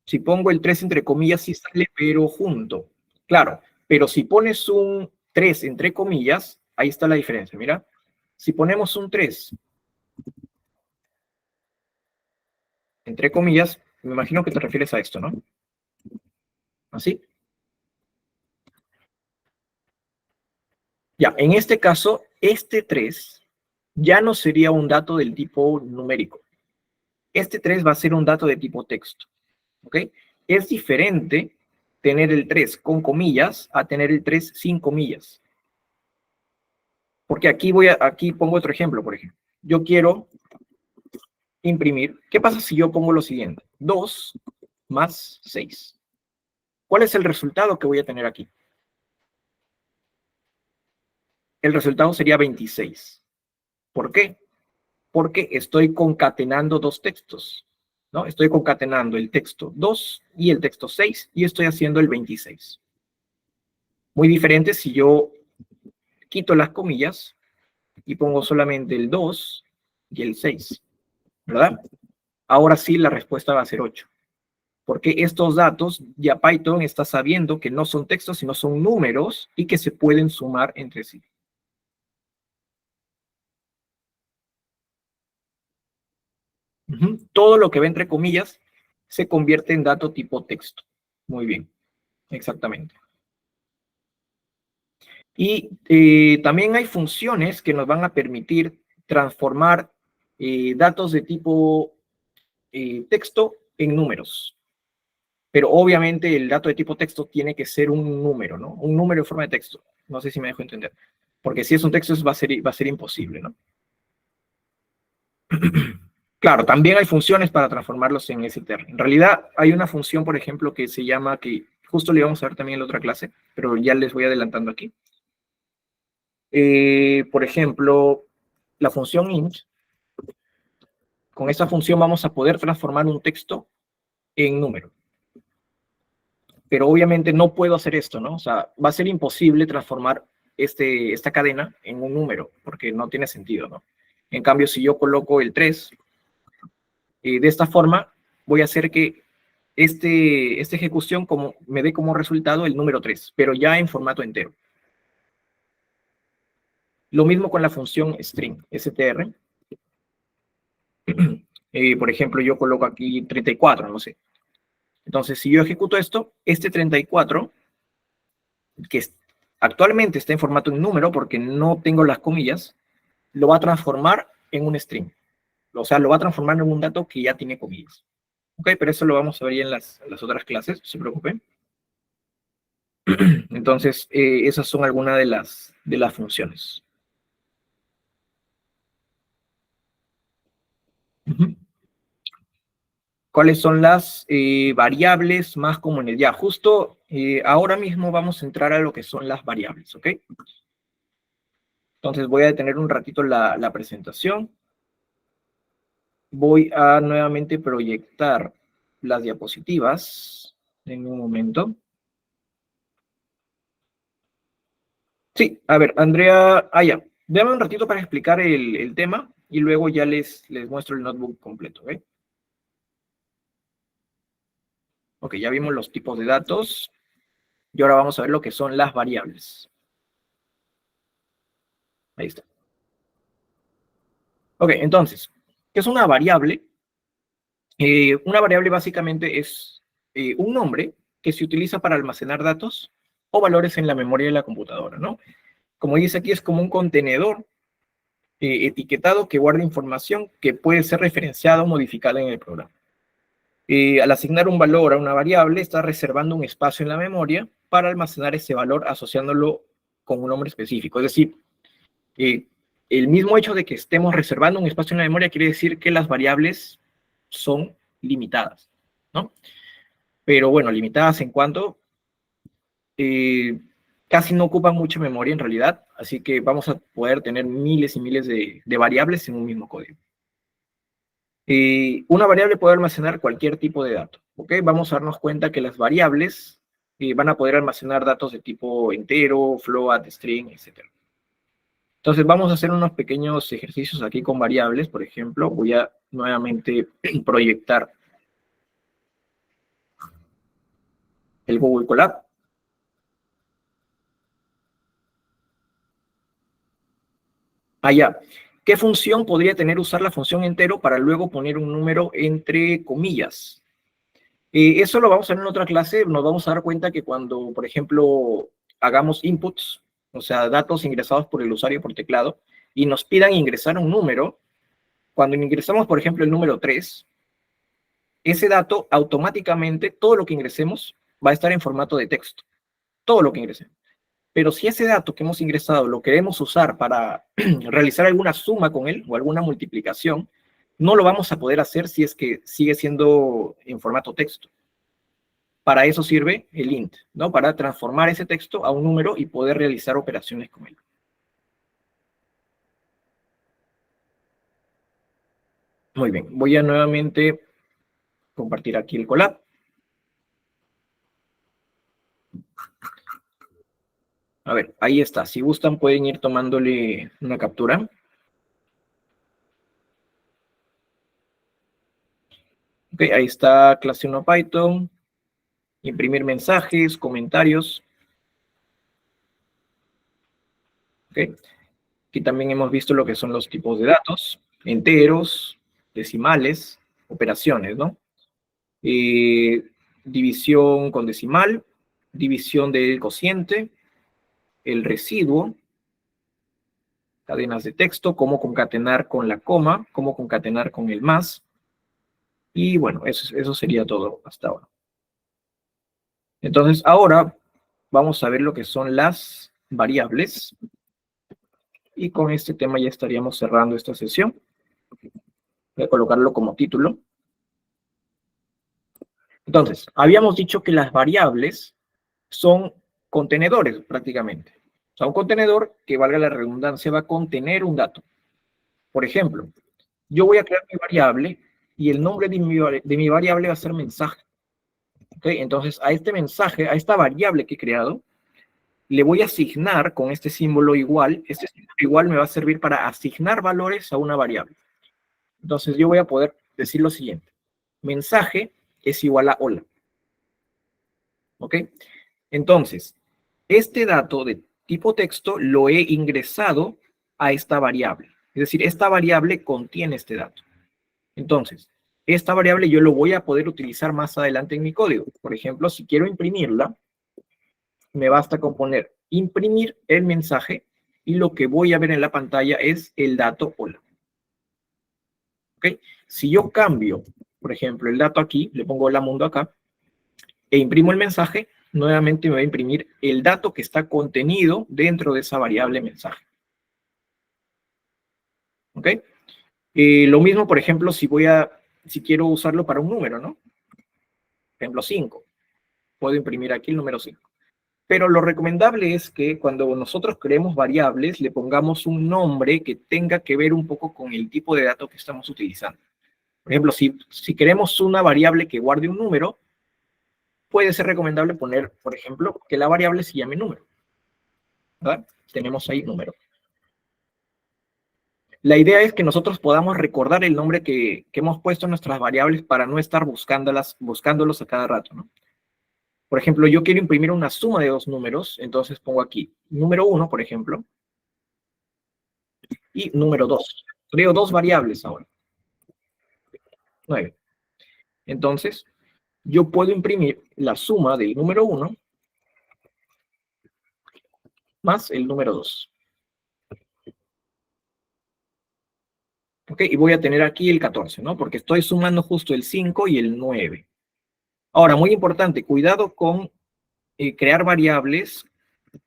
Si pongo el 3 entre comillas, sí sale, pero junto. Claro, pero si pones un 3 entre comillas, ahí está la diferencia, mira. Si ponemos un 3 entre comillas, me imagino que te refieres a esto, ¿no? ¿Así? Ya, en este caso, este 3 ya no sería un dato del tipo numérico. Este 3 va a ser un dato de tipo texto, ¿ok? Es diferente tener el 3 con comillas a tener el 3 sin comillas. Porque aquí pongo otro ejemplo, por ejemplo. Yo quiero imprimir. ¿Qué pasa si yo pongo lo siguiente? 2 más 6. ¿Cuál es el resultado que voy a tener aquí? El resultado sería 26. ¿Por qué? Porque estoy concatenando dos textos, ¿no? Estoy concatenando el texto 2 y el texto 6 y estoy haciendo el 26. Muy diferente si yo quito las comillas y pongo solamente el 2 y el 6, ¿verdad? Ahora sí la respuesta va a ser 8. Porque estos datos ya Python está sabiendo que no son textos, sino son números y que se pueden sumar entre sí. Todo lo que va entre comillas se convierte en dato tipo texto. Muy bien, exactamente. Y también hay funciones que nos van a permitir transformar datos de tipo texto en números. Pero obviamente el dato de tipo texto tiene que ser un número, ¿no? Un número en forma de texto. No sé si me dejo entender. Porque si es un texto va a ser imposible, ¿no? Claro, también hay funciones para transformarlos en str. En realidad hay una función, por ejemplo, que se llama, que justo le vamos a ver también en la otra clase, pero ya les voy adelantando aquí. Por ejemplo, la función int. Con esta función vamos a poder transformar un texto en número. Pero obviamente no puedo hacer esto, ¿no? O sea, va a ser imposible transformar esta cadena en un número, porque no tiene sentido, ¿no? En cambio, si yo coloco el 3, de esta forma, voy a hacer que esta ejecución me dé como resultado el número 3, pero ya en formato entero. Lo mismo con la función string, str. Por ejemplo, yo coloco aquí 34, no sé. Entonces, si yo ejecuto esto, este 34, que actualmente está en formato en número porque no tengo las comillas, lo va a transformar en un string. O sea, lo va a transformar en un dato que ya tiene comillas. Ok, pero eso lo vamos a ver ya en las otras clases, no se preocupen. Entonces, esas son algunas de las funciones. ¿Cuáles son las variables más comunes? Ya, justo ahora mismo vamos a entrar a lo que son las variables, ¿ok? Entonces voy a detener un ratito la presentación. Voy a nuevamente proyectar las diapositivas en un momento. Sí, a ver, Andrea, ya. Dame un ratito para explicar el tema y luego ya les muestro el notebook completo, ¿ok? Ok, ya vimos los tipos de datos y ahora vamos a ver lo que son las variables. Ahí está. Ok, entonces, ¿qué es una variable? Una variable básicamente es un nombre que se utiliza para almacenar datos o valores en la memoria de la computadora, ¿no? Como dice aquí, es como un contenedor etiquetado que guarda información que puede ser referenciada o modificada en el programa. Al asignar un valor a una variable, está reservando un espacio en la memoria para almacenar ese valor asociándolo con un nombre específico. Es decir, el mismo hecho de que estemos reservando un espacio en la memoria quiere decir que las variables son limitadas, ¿no? Pero bueno, limitadas en cuanto casi no ocupan mucha memoria en realidad, así que vamos a poder tener miles y miles de variables en un mismo código. Una variable puede almacenar cualquier tipo de dato, ¿ok? Vamos a darnos cuenta que las variables van a poder almacenar datos de tipo entero, float, string, etc. Entonces vamos a hacer unos pequeños ejercicios aquí con variables. Por ejemplo, voy a nuevamente proyectar el Google Colab. Allá. ¿Qué función podría tener usar la función entero para luego poner un número entre comillas? Eso lo vamos a ver en otra clase. Nos vamos a dar cuenta que cuando, por ejemplo, hagamos inputs, o sea, datos ingresados por el usuario por teclado, y nos pidan ingresar un número, cuando ingresamos, por ejemplo, el número 3, ese dato automáticamente, todo lo que ingresemos, va a estar en formato de texto. Todo lo que ingresemos. Pero si ese dato que hemos ingresado lo queremos usar para realizar alguna suma con él o alguna multiplicación, no lo vamos a poder hacer si es que sigue siendo en formato texto. Para eso sirve el int, ¿no? Para transformar ese texto a un número y poder realizar operaciones con él. Muy bien, voy a nuevamente compartir aquí el Colab. A ver, ahí está. Si gustan pueden ir tomándole una captura. Ok, ahí está clase 1 Python. Imprimir mensajes, comentarios. Ok. Aquí también hemos visto lo que son los tipos de datos. Enteros, decimales, operaciones, ¿no? División con decimal, división del cociente, el residuo, cadenas de texto, cómo concatenar con la coma, cómo concatenar con el más. Y bueno, eso sería todo hasta ahora. Entonces, ahora vamos a ver lo que son las variables. Y con este tema ya estaríamos cerrando esta sesión. Voy a colocarlo como título. Entonces, habíamos dicho que las variables son contenedores prácticamente. O sea, un contenedor que, valga la redundancia, va a contener un dato. Por ejemplo, yo voy a crear mi variable y el nombre de mi variable va a ser mensaje. ¿Okay? Entonces, a este mensaje, a esta variable que he creado, le voy a asignar con este símbolo igual. Este símbolo igual me va a servir para asignar valores a una variable. Entonces, yo voy a poder decir lo siguiente. Mensaje es igual a hola. ¿Ok? Entonces, este dato de tipo texto lo he ingresado a esta variable. Es decir, esta variable contiene este dato. Entonces, esta variable yo lo voy a poder utilizar más adelante en mi código. Por ejemplo, si quiero imprimirla, me basta con poner imprimir el mensaje y lo que voy a ver en la pantalla es el dato hola. ¿Ok? Si yo cambio, por ejemplo, el dato aquí, le pongo hola mundo acá, e imprimo el mensaje, nuevamente me va a imprimir el dato que está contenido dentro de esa variable mensaje. ¿Ok? Lo mismo, por ejemplo, si quiero usarlo para un número, ¿no? Por ejemplo, 5. Puedo imprimir aquí el número 5. Pero lo recomendable es que cuando nosotros creemos variables, le pongamos un nombre que tenga que ver un poco con el tipo de dato que estamos utilizando. Por ejemplo, si queremos una variable que guarde un número, puede ser recomendable poner, por ejemplo, que la variable se llame número. ¿Verdad? Tenemos ahí número. La idea es que nosotros podamos recordar el nombre que hemos puesto en nuestras variables para no estar buscándolos a cada rato, ¿no? Por ejemplo, yo quiero imprimir una suma de dos números, entonces pongo aquí número 1, por ejemplo, y número 2. Creo dos variables ahora. 9. Entonces, yo puedo imprimir la suma del número 1 más el número 2. ¿Ok? Y voy a tener aquí el 14, ¿no? Porque estoy sumando justo el 5 y el 9. Ahora, muy importante, cuidado con crear variables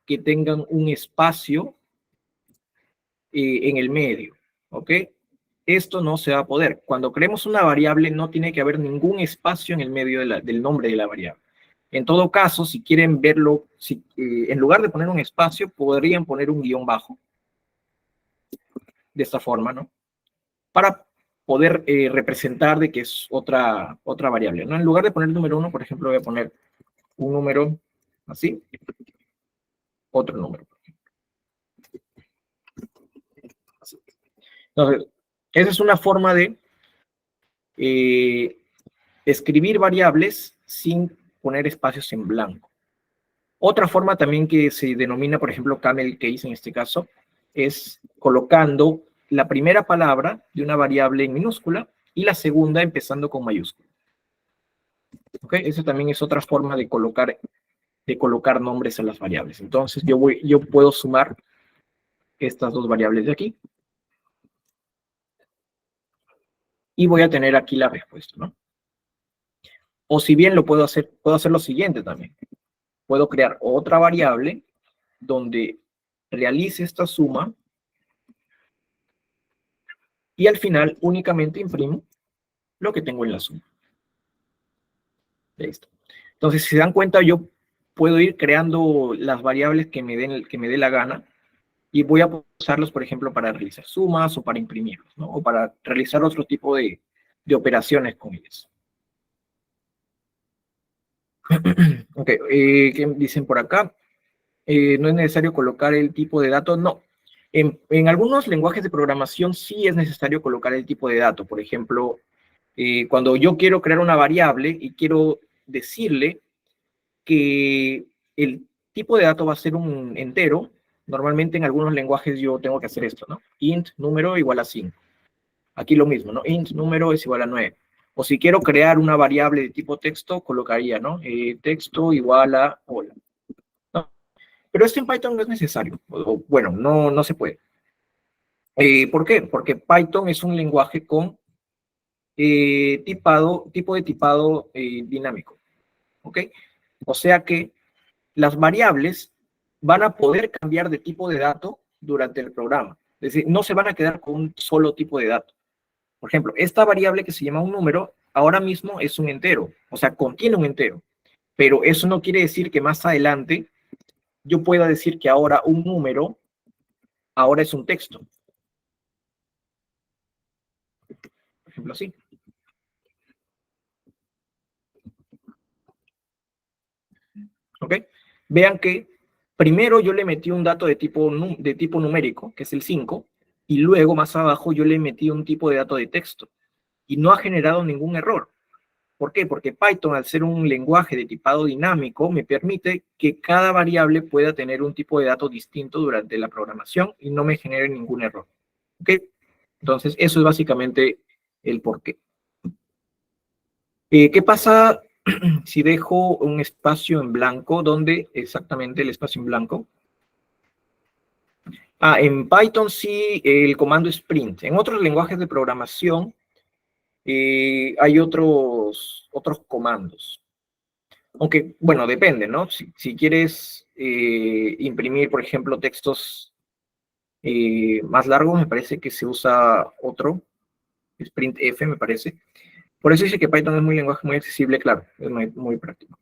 que tengan un espacio en el medio, ¿ok? Esto no se va a poder. Cuando creemos una variable no tiene que haber ningún espacio en el medio del nombre de la variable. En todo caso, si quieren verlo, en lugar de poner un espacio, podrían poner un guión bajo, de esta forma, ¿no? Para poder representar de que es otra variable, ¿no? En lugar de poner el número 1, por ejemplo, voy a poner un número así, otro número. Entonces, esa es una forma de escribir variables sin poner espacios en blanco. Otra forma también que se denomina, por ejemplo, camel case en este caso, es colocando la primera palabra de una variable en minúscula y la segunda empezando con mayúscula. ¿Ok? Esa también es otra forma de colocar nombres a las variables. Entonces, yo puedo sumar estas dos variables de aquí. Y voy a tener aquí la respuesta, ¿no? O si bien puedo hacer lo siguiente también. Puedo crear otra variable donde realice esta suma y al final únicamente imprimo lo que tengo en la suma. Listo. Entonces, si se dan cuenta, yo puedo ir creando las variables que me dé la gana y voy a usarlos, por ejemplo, para realizar sumas o para imprimirlos, ¿no? O para realizar otro tipo de operaciones con ellas. Ok, ¿qué dicen por acá? No es necesario colocar el tipo de dato. No. En algunos lenguajes de programación sí es necesario colocar el tipo de dato. Por ejemplo, cuando yo quiero crear una variable y quiero decirle que el tipo de dato va a ser un entero, normalmente en algunos lenguajes yo tengo que hacer esto, ¿no? Int número igual a 5. Aquí lo mismo, ¿no? Int número es igual a 9. O si quiero crear una variable de tipo texto, colocaría, ¿no? Texto igual a hola. ¿No? Pero esto en Python no es necesario. Bueno, no se puede. ¿Por qué? Porque Python es un lenguaje con tipo de tipado dinámico. ¿Ok? O sea que las variables van a poder cambiar de tipo de dato durante el programa. Es decir, no se van a quedar con un solo tipo de dato. Por ejemplo, esta variable que se llama un número, ahora mismo es un entero, o sea, contiene un entero. Pero eso no quiere decir que más adelante yo pueda decir que ahora un número, ahora es un texto. Por ejemplo, así. ¿Ok? Vean que primero yo le metí un dato de tipo numérico, que es el 5, y luego más abajo yo le metí un tipo de dato de texto. Y no ha generado ningún error. ¿Por qué? Porque Python, al ser un lenguaje de tipado dinámico, me permite que cada variable pueda tener un tipo de dato distinto durante la programación y no me genere ningún error. ¿Ok? Entonces, eso es básicamente el porqué. ¿Qué pasa si dejo un espacio en blanco? ¿Dónde exactamente el espacio en blanco? En Python sí, el comando es print. En otros lenguajes de programación hay otros comandos. Aunque, bueno, depende, ¿no? Si quieres imprimir, por ejemplo, textos más largos, me parece que se usa otro, es printf, me parece. Por eso dice que Python es un lenguaje muy accesible, claro, es muy práctico.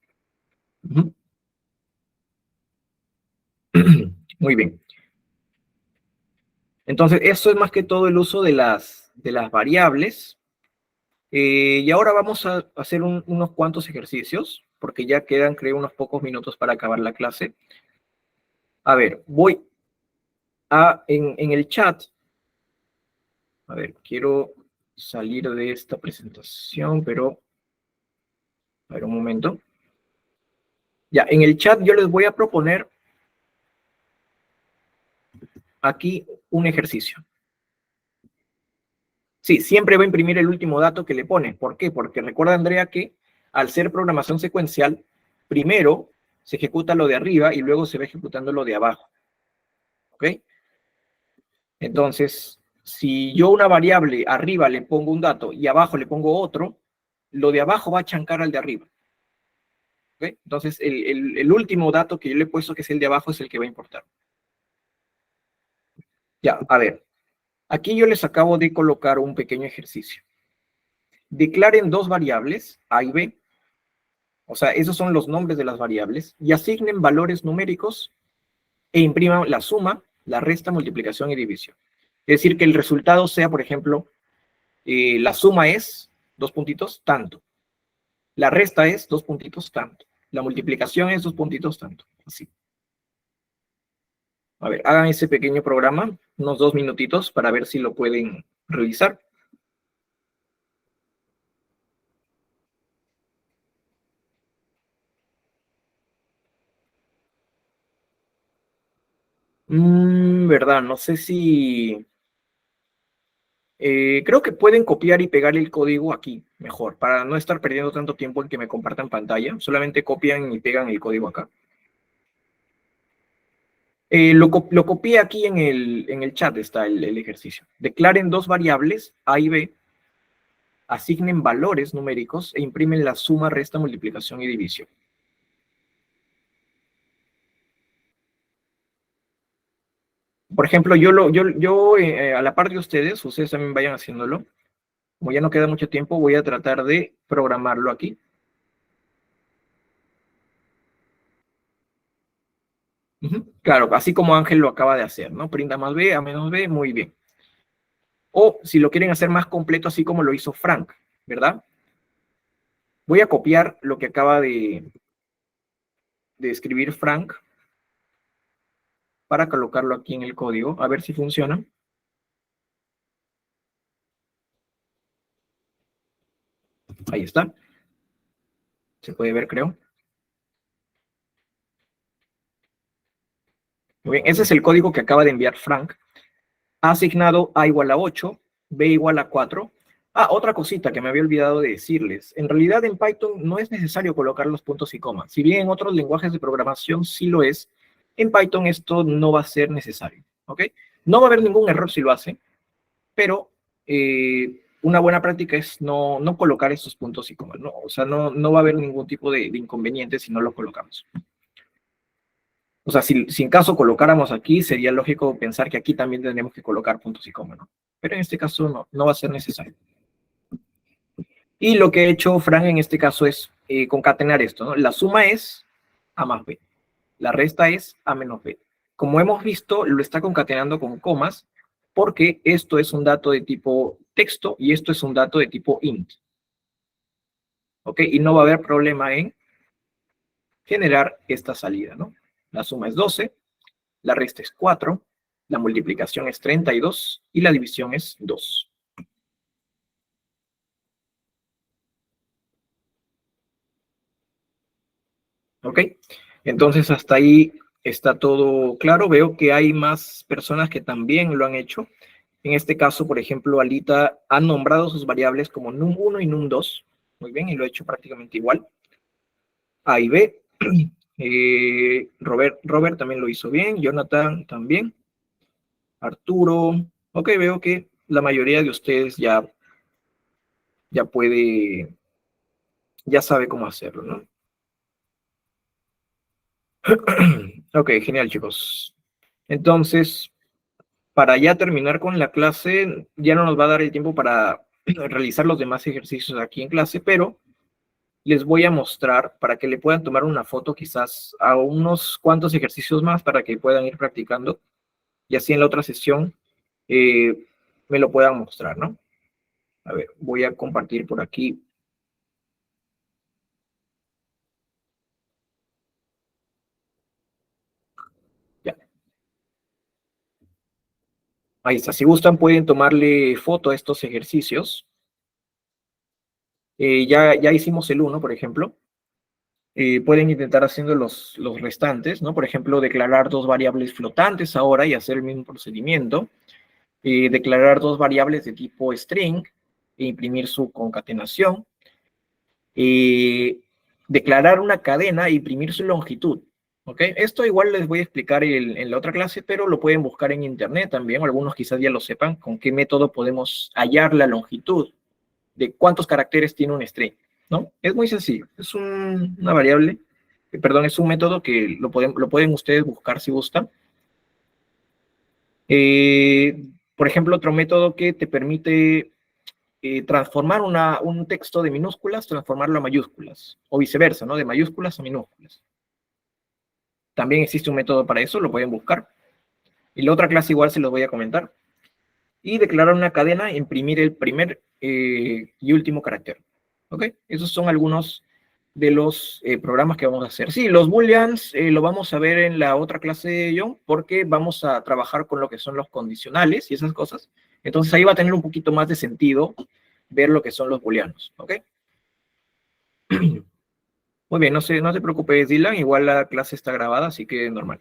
Muy bien. Entonces, esto es más que todo el uso de las variables. Y ahora vamos a hacer unos cuantos ejercicios, porque ya quedan, creo, unos pocos minutos para acabar la clase. A ver, voy en el chat. A ver, quiero salir de esta presentación, pero... A ver, un momento. Ya, en el chat yo les voy a proponer aquí un ejercicio. Sí, siempre va a imprimir el último dato que le pone. ¿Por qué? Porque recuerda, Andrea, que al ser programación secuencial, primero se ejecuta lo de arriba y luego se va ejecutando lo de abajo. ¿Ok? Entonces, si yo una variable arriba le pongo un dato y abajo le pongo otro, lo de abajo va a chancar al de arriba. ¿Ok? Entonces, el último dato que yo le he puesto, que es el de abajo, es el que va a importar. Ya, a ver. Aquí yo les acabo de colocar un pequeño ejercicio. Declaren dos variables, A y B. O sea, esos son los nombres de las variables. Y asignen valores numéricos e impriman la suma, la resta, multiplicación y división. Es decir, que el resultado sea, por ejemplo, la suma es, dos puntitos, tanto. La resta es, dos puntitos, tanto. La multiplicación es, dos puntitos, tanto. Así. A ver, hagan ese pequeño programa, unos 2 minutitos, para ver si lo pueden revisar. Verdad, no sé si... creo que pueden copiar y pegar el código aquí, mejor, para no estar perdiendo tanto tiempo en que me compartan pantalla. Solamente copian y pegan el código acá. Lo copié aquí en el chat, está el ejercicio. Declaren dos variables, A y B, asignen valores numéricos e imprimen la suma, resta, multiplicación y división. Por ejemplo, a la par de ustedes también vayan haciéndolo. Como ya no queda mucho tiempo, voy a tratar de programarlo aquí. Claro, así como Ángel lo acaba de hacer, ¿no? Print A más B, A menos B, muy bien. O si lo quieren hacer más completo, así como lo hizo Frank, ¿verdad? Voy a copiar lo que acaba de escribir Frank para colocarlo aquí en el código, a ver si funciona. Ahí está. Se puede ver, creo. Muy bien, ese es el código que acaba de enviar Frank. Ha asignado A igual a 8, B igual a 4. Ah, otra cosita que me había olvidado de decirles. En realidad en Python no es necesario colocar los puntos y comas. Si bien en otros lenguajes de programación sí lo es, en Python esto no va a ser necesario. ¿Ok? No va a haber ningún error si lo hace, pero una buena práctica es no colocar estos puntos y comas. ¿No? O sea, no va a haber ningún tipo de inconveniente si no los colocamos. O sea, si en caso colocáramos aquí, sería lógico pensar que aquí también tendríamos que colocar puntos y comas, ¿no? Pero en este caso no va a ser necesario. Y lo que ha hecho Frank en este caso es concatenar esto, ¿no? La suma es A más B. La resta es A menos B. Como hemos visto, lo está concatenando con comas porque esto es un dato de tipo texto y esto es un dato de tipo int. ¿Ok? Y no va a haber problema en generar esta salida, ¿no? La suma es 12, la resta es 4, la multiplicación es 32 y la división es 2. ¿Ok? Entonces hasta ahí está todo claro. Veo que hay más personas que también lo han hecho. En este caso, por ejemplo, Alita ha nombrado sus variables como num1 y num2. Muy bien, y lo ha hecho prácticamente igual. A y B. Robert también lo hizo bien. Jonathan también. Arturo. Ok, veo que la mayoría de ustedes ya sabe cómo hacerlo, ¿no? Ok, genial, chicos. Entonces, para ya terminar con la clase, ya no nos va a dar el tiempo para realizar los demás ejercicios aquí en clase, pero les voy a mostrar para que le puedan tomar una foto quizás a unos cuantos ejercicios más para que puedan ir practicando y así en la otra sesión me lo puedan mostrar, ¿no? A ver, voy a compartir por aquí. Ya. Ahí está. Si gustan, pueden tomarle foto a estos ejercicios. Ya hicimos el 1, por ejemplo. Pueden intentar haciendo los restantes, ¿no? Por ejemplo, declarar dos variables flotantes ahora y hacer el mismo procedimiento. Declarar dos variables de tipo string e imprimir su concatenación. Declarar una cadena e imprimir su longitud. ¿Ok? Esto igual les voy a explicar en la otra clase, pero lo pueden buscar en internet también. Algunos quizás ya lo sepan, con qué método podemos hallar la longitud de cuántos caracteres tiene un string, ¿no? Es muy sencillo. Es una variable, perdón, es un método que lo pueden ustedes buscar si gustan. Por ejemplo, otro método que te permite transformar un texto de minúsculas, transformarlo a mayúsculas, o viceversa, ¿no? De mayúsculas a minúsculas. También existe un método para eso, lo pueden buscar. Y la otra clase igual se los voy a comentar. Y declarar una cadena e imprimir el primer y último carácter. ¿Ok? Esos son algunos de los programas que vamos a hacer. Sí, los booleans lo vamos a ver en la otra clase de John, porque vamos a trabajar con lo que son los condicionales y esas cosas. Entonces ahí va a tener un poquito más de sentido ver lo que son los booleanos, ¿ok? Muy bien, no te preocupes, Dylan, igual la clase está grabada, así que normal.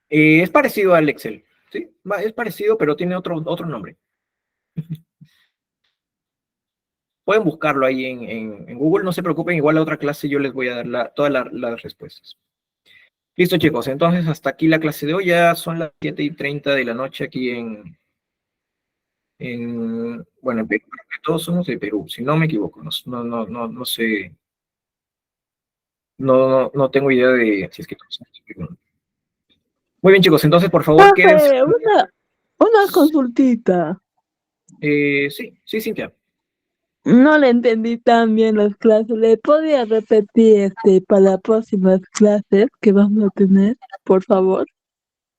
Es parecido al Excel, ¿sí? Es parecido, pero tiene otro nombre. Pueden buscarlo ahí en Google, no se preocupen, igual la otra clase yo les voy a dar todas las respuestas. Listo, chicos, entonces hasta aquí la clase de hoy, ya son las 7:30 de la noche aquí en bueno, en Perú, creo que todos somos de Perú, si no me equivoco, no sé, no tengo idea de si es que todos somos de Perú. Muy bien, chicos, entonces por favor quédense. Profe, una consultita. Sí, Cintia. No le entendí tan bien las clases. ¿Le podría repetir para próximas clases que vamos a tener, por favor?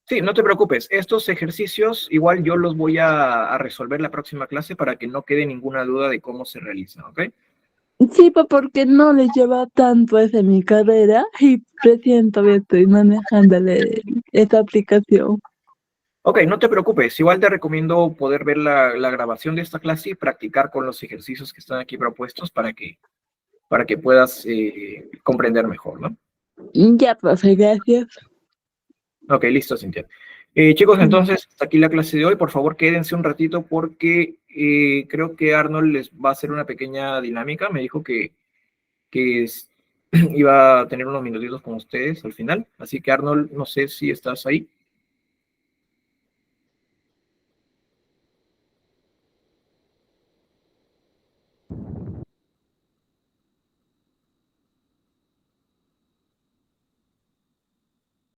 Sí, no te preocupes, estos ejercicios igual yo los voy a resolver la próxima clase para que no quede ninguna duda de cómo se realizan, ¿ok? Sí, pues porque no le lleva tanto eso en mi carrera y recién todavía estoy manejándole esta aplicación. Ok, no te preocupes, igual te recomiendo poder ver la grabación de esta clase y practicar con los ejercicios que están aquí propuestos para que puedas comprender mejor, ¿no? Ya, profe, gracias. Ok, listo, Cintia. Chicos, entonces, hasta aquí la clase de hoy. Por favor, quédense un ratito porque creo que Arnold les va a hacer una pequeña dinámica. Me dijo que iba a tener unos minutitos con ustedes al final. Así que, Arnold, no sé si estás ahí.